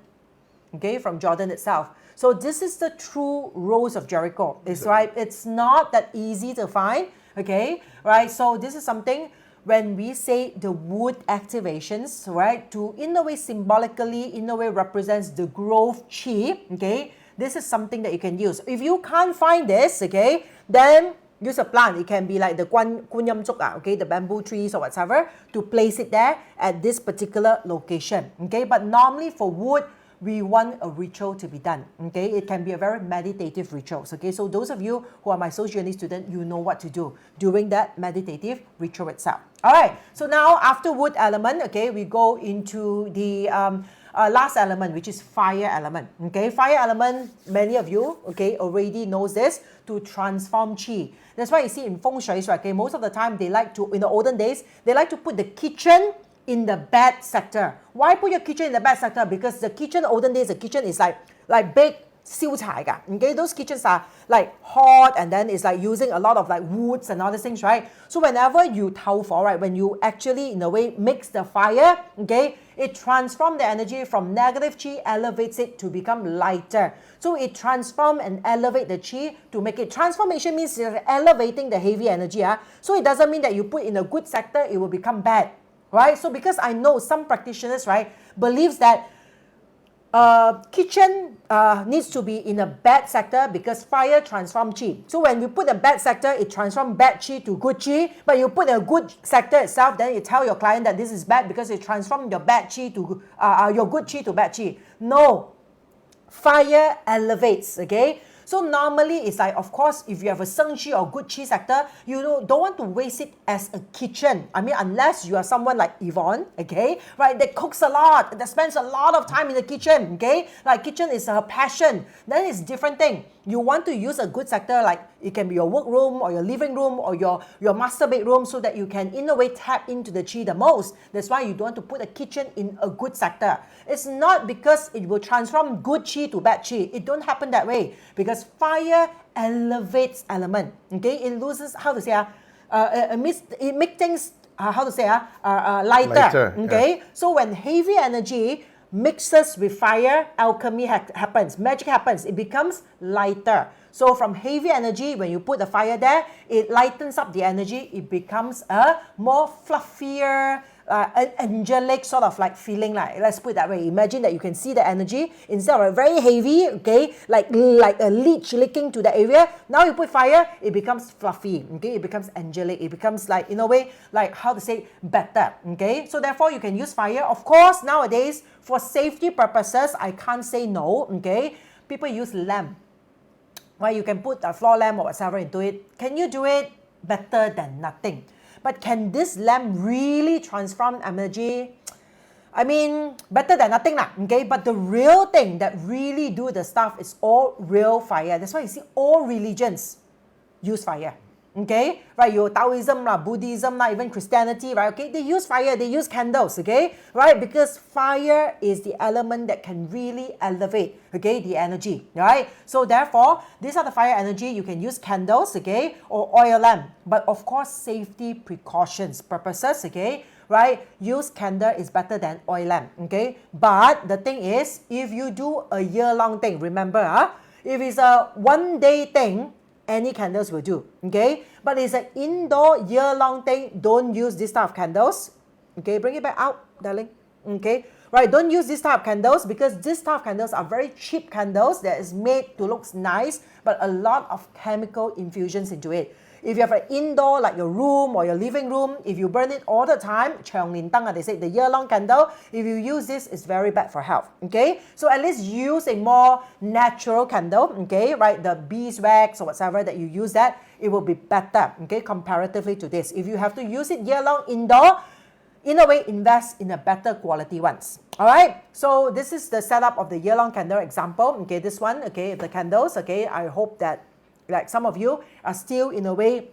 okay, from Jordan itself. So this is the true Rose of Jericho. It's right. It's not that easy to find, okay, right? So this is something when we say the wood activations, right, to in a way symbolically, in a way represents the growth chi, okay. This is something that you can use. If you can't find this, okay, then use a plant. It can be like the kunyam chuk, okay, the bamboo trees or whatever, to place it there at this particular location, okay. But normally for wood, we want a ritual to be done, okay. It can be a very meditative ritual, okay. So those of you who are my social journey student, you know what to do during that meditative ritual itself. All right, so now after wood element, okay, we go into the last element, which is fire element, okay. Fire element, many of you, okay, already knows this, to transform chi. That's why you see in Feng Shui, right, okay, most of the time they like to, in the olden days, they like to put the kitchen in the bad sector. Why put your kitchen in the bad sector? Because the kitchen, olden days, the kitchen is like big 燒柴㗎. Okay, those kitchens are like hot, and then it's like using a lot of like woods and other things, right? So whenever you tao for, right, when you actually in a way mix the fire, okay, it transforms the energy from negative chi, elevates it to become lighter. So it transforms and elevate the chi to make it. Transformation means you're elevating the heavy energy. So it doesn't mean that you put in a good sector, it will become bad, right? So because I know some practitioners, right, believes that kitchen needs to be in a bad sector because fire transforms chi. So when you put a bad sector, it transforms bad chi to good chi. But you put a good sector itself, then you tell your client that this is bad because it transforms your bad chi to your good chi to bad chi. No, fire elevates, okay. So normally it's like, of course, if you have a Sheng Qi or good Qi sector, you don't want to waste it as a kitchen. I mean, unless you are someone like Yvonne, okay, right, that cooks a lot, that spends a lot of time in the kitchen, okay, like kitchen is her passion, then it's different thing. You want to use a good sector, like it can be your workroom or your living room or your master bedroom, so that you can in a way tap into the chi the most. That's why you don't want to put a kitchen in a good sector. It's not because it will transform good chi to bad chi. It don't happen that way, because fire elevates element, okay. It loses, how to say, it makes things lighter, okay. Yeah. So when heavy energy mixes with fire, alchemy happens, magic happens, it becomes lighter. So from heavy energy, when you put the fire there, it lightens up the energy, it becomes a more fluffier, angelic sort of like feeling, like, let's put it that way. Imagine that you can see the energy, instead of very heavy, okay, like a leech licking to the area, now you put fire, it becomes fluffy, okay, it becomes angelic, it becomes like, in a way, like, how to say, better, okay. So therefore you can use fire. Of course, nowadays, for safety purposes, I can't say no, okay. People use lamp, right? You can put a floor lamp or whatever into it. Can you do it? Better than nothing. But can this lamp really transform energy? I mean, better than nothing lah, okay? But the real thing that really do the stuff is all real fire. That's why you see all religions use fire, okay? Right, your Taoism lah, Buddhism lah, even Christianity, right? Okay, they use fire, they use candles, okay? Right, because fire is the element that can really elevate, okay, the energy, right? So therefore, these are the fire energy. You can use candles, okay, or oil lamp. But of course, safety precautions purposes, okay, right? Use candle is better than oil lamp, okay? But the thing is, if you do a year-long thing, remember, if it's a one-day thing, any candles will do, okay? But it's an indoor year-long thing, don't use this type of candles, okay? Bring it back out, darling, okay? Right, don't use this type of candles, because this type of candles are very cheap candles that is made to look nice, but a lot of chemical infusions into it. If you have an indoor, like your room or your living room, if you burn it all the time, 長年燈, they say the year-long candle, if you use this, it's very bad for health, okay? So at least use a more natural candle, okay, right? The beeswax or whatever that you use that, it will be better, okay, comparatively to this. If you have to use it year-long indoor, in a way, invest in a better quality ones. All right, so this is the setup of the year-long candle example. Okay, this one, okay, the candles, okay, I hope that like some of you are still in a way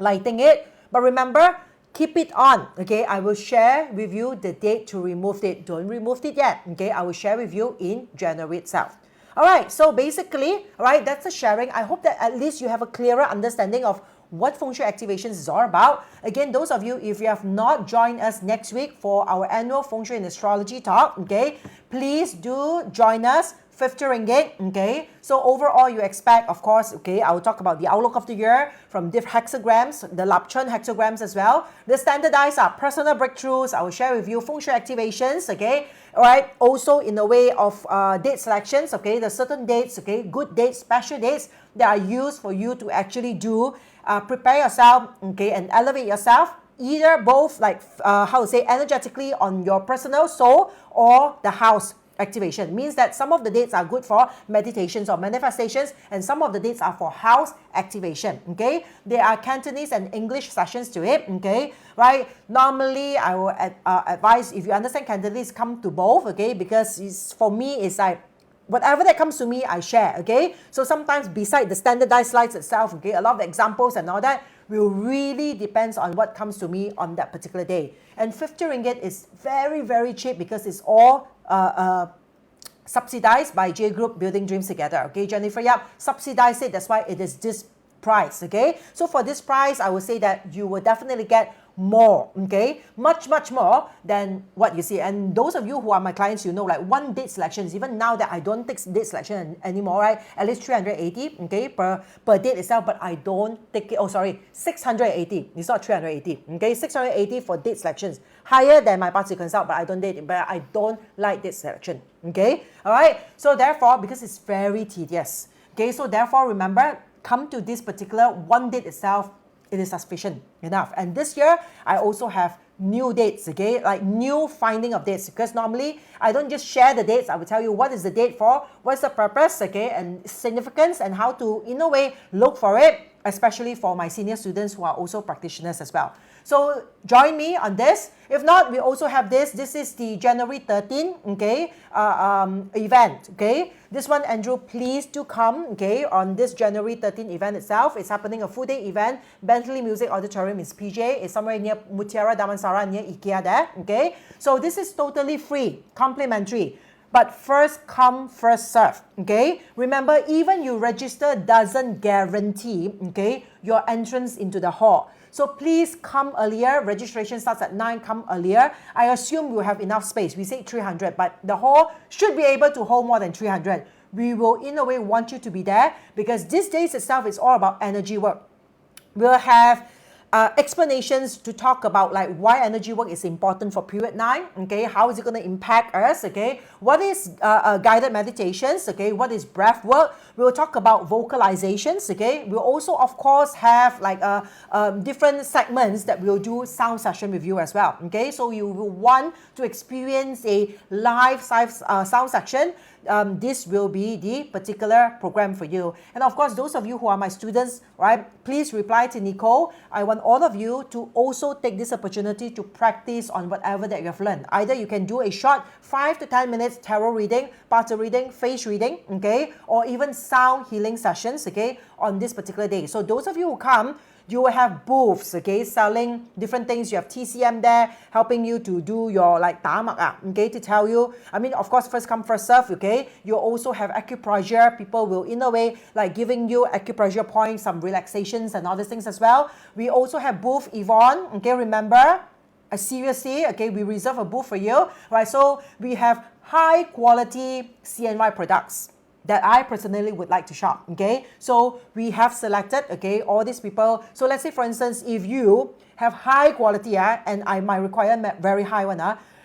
lighting it. But remember, keep it on, okay? I will share with you the date to remove it. Don't remove it yet, okay? I will share with you in January itself. All right, so basically, all right, that's the sharing. I hope that at least you have a clearer understanding of what Feng Shui Activations is all about. Again, those of you, if you have not joined us next week for our annual Feng Shui and Astrology Talk, okay, please do join us. 50 ringgit, okay? So overall, you expect, of course, okay, I will talk about the outlook of the year from different hexagrams, the Lapchun hexagrams as well. The standardized are personal breakthroughs. I will share with you Feng Shui Activations, okay? All right, also in the way of date selections, okay? The certain dates, okay? Good dates, special dates that are used for you to actually do, prepare yourself, okay? And elevate yourself. Either both, like, how to say, energetically on your personal soul or the house activation. Means that some of the dates are good for meditations or manifestations, and some of the dates are for house activation, okay? There are Cantonese and English sessions to it, okay? Right? Normally, I will advise, if you understand Cantonese, come to both, okay? Because for me, it's like, whatever that comes to me, I share, okay? So sometimes beside the standardized slides itself, okay, a lot of the examples and all that will really depends on what comes to me on that particular day. And 50 ringgit is very, very cheap because it's all subsidized by J Group Building Dreams Together, okay? Jennifer Yap subsidized it, that's why it is this price, okay? So for this price, I would say that you will definitely get more, okay? Much, much more than what you see. And those of you who are my clients, you know, like one date selection, even now that I don't take date selection anymore, right? At least 380, okay, per date itself, but I don't take it, 680. It's not 380, okay? 680 for date selections. Higher than my party consult, but I don't date it, but I don't like date selection, okay? All right? So therefore, because it's very tedious, okay? So therefore, remember, come to this particular one date itself, it is sufficient enough. And this year, I also have new dates, okay? Like new finding of dates, because normally I don't just share the dates. I will tell you what is the date for, what's the purpose, okay, and significance, and how to, in a way, look for it, especially for my senior students who are also practitioners as well. So join me on this. If not, we also have this. This is the January 13, okay, event, okay. This one, Andrew, please do come, okay, on this January 13 event itself. It's happening a full day event. Bentley Music Auditorium is PJ. It's somewhere near Mutiara Damansara, near IKEA there, okay. So this is totally free, complimentary. But first come, first serve, okay? Remember, even you register doesn't guarantee, okay, your entrance into the hall. So please come earlier. Registration starts at 9, come earlier. I assume we'll have enough space. We say 300, but the hall should be able to hold more than 300. We will, in a way, want you to be there because this day itself is all about energy work. We'll have explanations to talk about like why energy work is important for period 9, okay, how is it going to impact us, okay, what is guided meditations, okay, what is breath work. We'll talk about vocalizations, okay. We'll also of course have like different segments that we'll do sound session with you as well, okay. So you will want to experience a live sound section. This will be the particular program for you. And of course, those of you who are my students, right, please reply to Nicole. I want all of you to also take this opportunity to practice on whatever that you have learned. Either you can do a short 5 to 10 minutes tarot reading, party reading, face reading, okay, or even sound healing sessions, okay, on this particular day. So those of you who come, you will have booths, okay, selling different things. You have TCM there helping you to do your like tamak, okay, to tell you. I mean, of course, first come, first serve, okay. You also have acupressure. People will, in a way, like giving you acupressure points, some relaxations and other things as well. We also have booth Yvonne, okay, remember? Seriously, okay, we reserve a booth for you, right? So we have high quality CNY products that I personally would like to shop, okay? So we have selected, okay, all these people. So let's say, for instance, if you have high quality, and I might require very high one,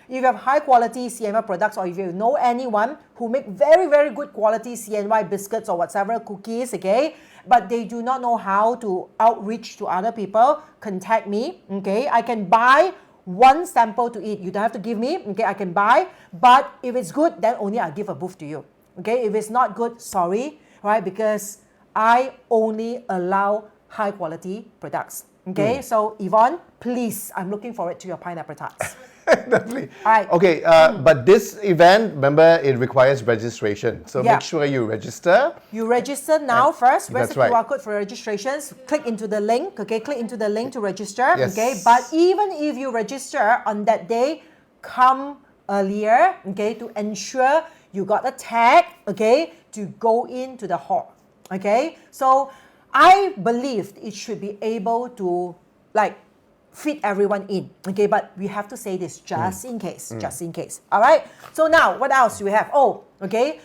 if you have high quality CNY products, or if you know anyone who make very, very good quality CNY biscuits or whatever, cookies, okay, but they do not know how to outreach to other people, contact me, okay? I can buy one sample to eat. You don't have to give me, okay? I can buy, but if it's good, then only I'll give a booth to you, okay? If it's not good, sorry, right? Because I only allow high quality products, okay? So Yvonne, please, I'm looking forward to your pineapple tarts. Definitely. All right. Okay, but this event, remember, it requires registration. So Yeah. make sure you register. You register now first. Where's That's the right. QR code for registrations? Click into the link, okay? Click into the link to register, Yes. okay? But even if you register on that day, come earlier, okay? To ensure you got a tag, okay? To go into the hall, okay? So I believed it should be able to fit everyone in, okay? But we have to say this just in case, all right? So now, what else do we have? Oh, okay.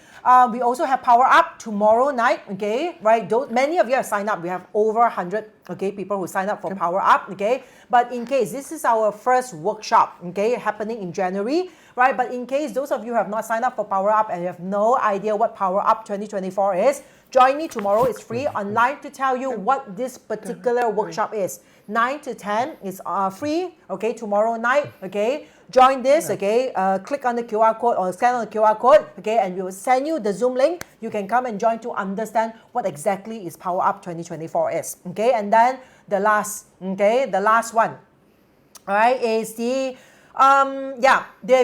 We also have Power Up tomorrow night, okay? Right? Many of you have signed up. We have over 100, okay, people who signed up for Power Up, okay? But in case, this is our first workshop, okay, happening in January, right? But in case those of you who have not signed up for Power Up and you have no idea what Power Up 2024 is, join me tomorrow. It's free online to tell you what this particular workshop is. 9 to 10 is free, okay, tomorrow night, okay? Join this, okay? Click on the QR code or scan on the QR code, okay? And we will send you the Zoom link. You can come and join to understand what exactly is Power Up 2024 is, okay? And then the last one, all right, is the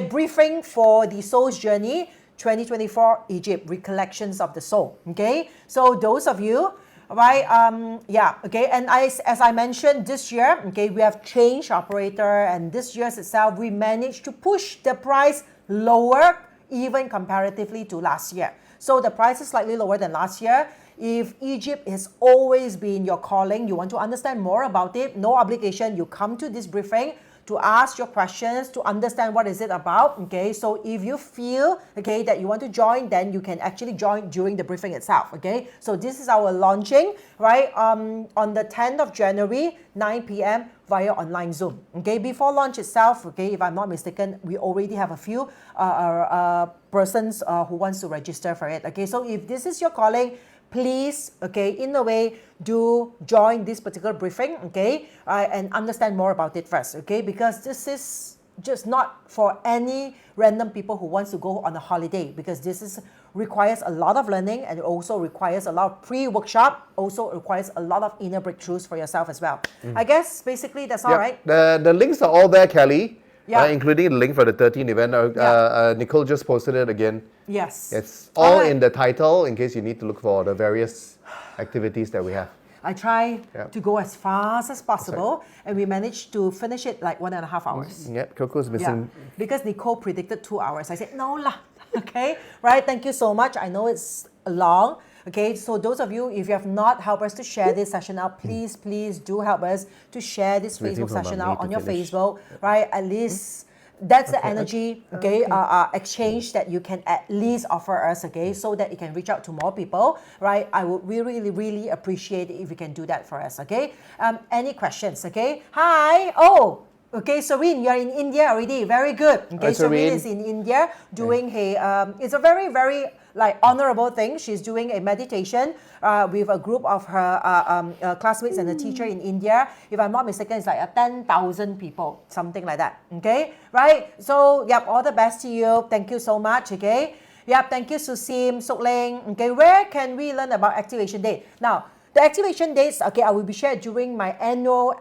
briefing for the Soul's Journey 2024 Egypt, Recollections of the Soul, okay? So those of you, right, and as I mentioned this year, okay, we have changed operator, and this year itself, we managed to push the price lower, even comparatively to last year. So the price is slightly lower than last year. If Egypt has always been your calling, you want to understand more about it, no obligation, you come to this briefing to ask your questions, to understand what is it about, okay? So if you feel, okay, that you want to join, then you can actually join during the briefing itself, okay? So this is our launching, right, on the 10th of January, 9 p.m. via online Zoom, okay? Before launch itself, okay, if I'm not mistaken, we already have a few persons who wants to register for it, okay? So if this is your calling, please, okay, in a way, do join this particular briefing, okay, and understand more about it first, okay, because this is just not for any random people who wants to go on a holiday, because this requires a lot of learning, and it also requires a lot of pre-workshop, also requires a lot of inner breakthroughs for yourself as well. I guess basically that's all right. The links are all there, Kelly. Yeah. Including the link for the 13th event. Nicole just posted it again. Yes. It's all in the title in case you need to look for the various activities that we have. I try to go as fast as possible, and we managed to finish it like 1.5 hours. Yep, Coco's missing. Yeah. Because Nicole predicted 2 hours. I said, no lah. Okay, right? Thank you so much. I know it's long. Okay, so those of you, if you have not helped us to share this session out, please do help us to share this Facebook session out on your Facebook, right? At least that's the energy, exchange that you can at least offer us, okay, so that it can reach out to more people, right? I would really, really appreciate it if you can do that for us, okay? Any questions, okay? Hi, okay, Serene, you're in India already. Very good. Okay, Serene is in India doing it's a very, very honorable thing. She's doing a meditation with a group of her classmates and a teacher in India. If I'm not mistaken, it's like 10,000 people, something like that. Okay, right? So, all the best to you. Thank you so much. Okay. Thank you, Susim, Sokling. Okay, where can we learn about activation date? Now, the activation dates, okay, I will be shared during my annual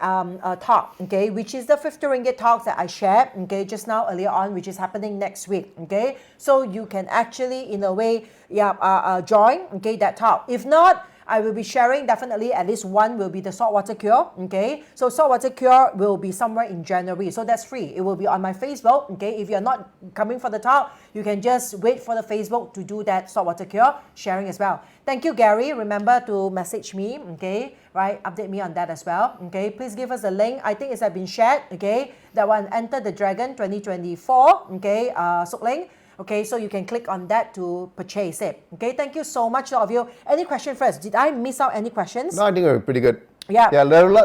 talk, okay, which is the 50 ringgit talks that I shared, okay, just now earlier on, which is happening next week, okay. So you can actually, in a way, join, okay, that talk. If not, I will be sharing definitely at least one will be the saltwater cure, okay. So saltwater cure will be somewhere in January, so that's free. It will be on my Facebook, okay. If you're not coming for the talk, you can just wait for the Facebook to do that saltwater cure sharing as well. Thank you, Gary. Remember to message me, okay, right? Update me on that as well, okay. Please give us a link. I think it's been shared, okay. That one, Enter the Dragon 2024, okay, Sokling. Okay, so you can click on that to purchase it. Okay, thank you so much, all of you. Any question first? Did I miss out any questions? No, I think we're pretty good. Yeah.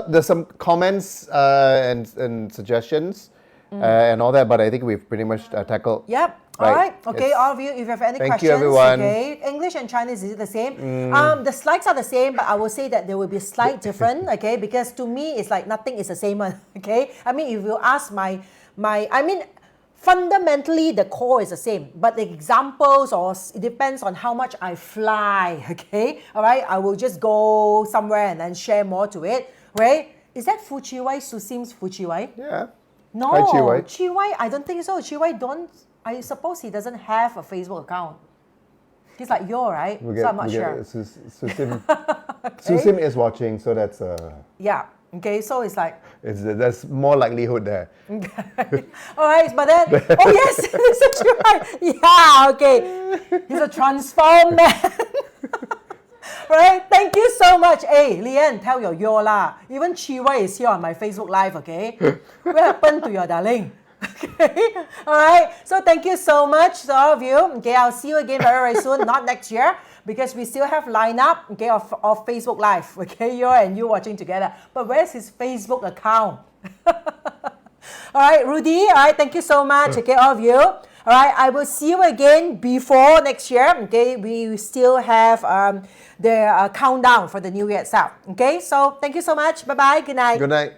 There's some comments and suggestions and all that, but I think we've pretty much tackled. Yep. All right. Okay, Yes. all of you, if you have any Thank you, questions, everyone. okay, English and Chinese, is it the same? The slides are the same, but I will say that there will be slight different, okay, because to me, it's like nothing is the same one, okay? I mean, if you ask fundamentally, the core is the same, but the examples it depends on how much I fly, okay? All right, I will just go somewhere and then share more to it, right? Is that Fu Chi Wai, Susim's Fu Chi Wai? Yeah. No, Hi, Chi Wai. Chi Wai, I don't think so. Chi Wai I suppose he doesn't have a Facebook account. He's like you, right? So I'm not sure. Susim, Susim is watching, so that's Yeah. Okay, so it's like there's more likelihood there. okay. All right, but then oh yes, it's a Chi Wai. Yeah, okay. He's a transformed man. Right? Thank you so much. Hey, Leanne, tell your yo lah. Even Chi Wai is here on my Facebook Live, okay? What happened to your darling? Okay. All right. So thank you so much to all of you. Okay, I'll see you again very, very soon. Not next year, because we still have lineup, okay, of Facebook Live. Okay, you and you watching together. But where's his Facebook account? All right, Rudy. All right, thank you so much. Okay, all of you. All right, I will see you again before next year. Okay, we still have the countdown for the new year itself. Okay, so thank you so much. Bye bye. Good night. Good night.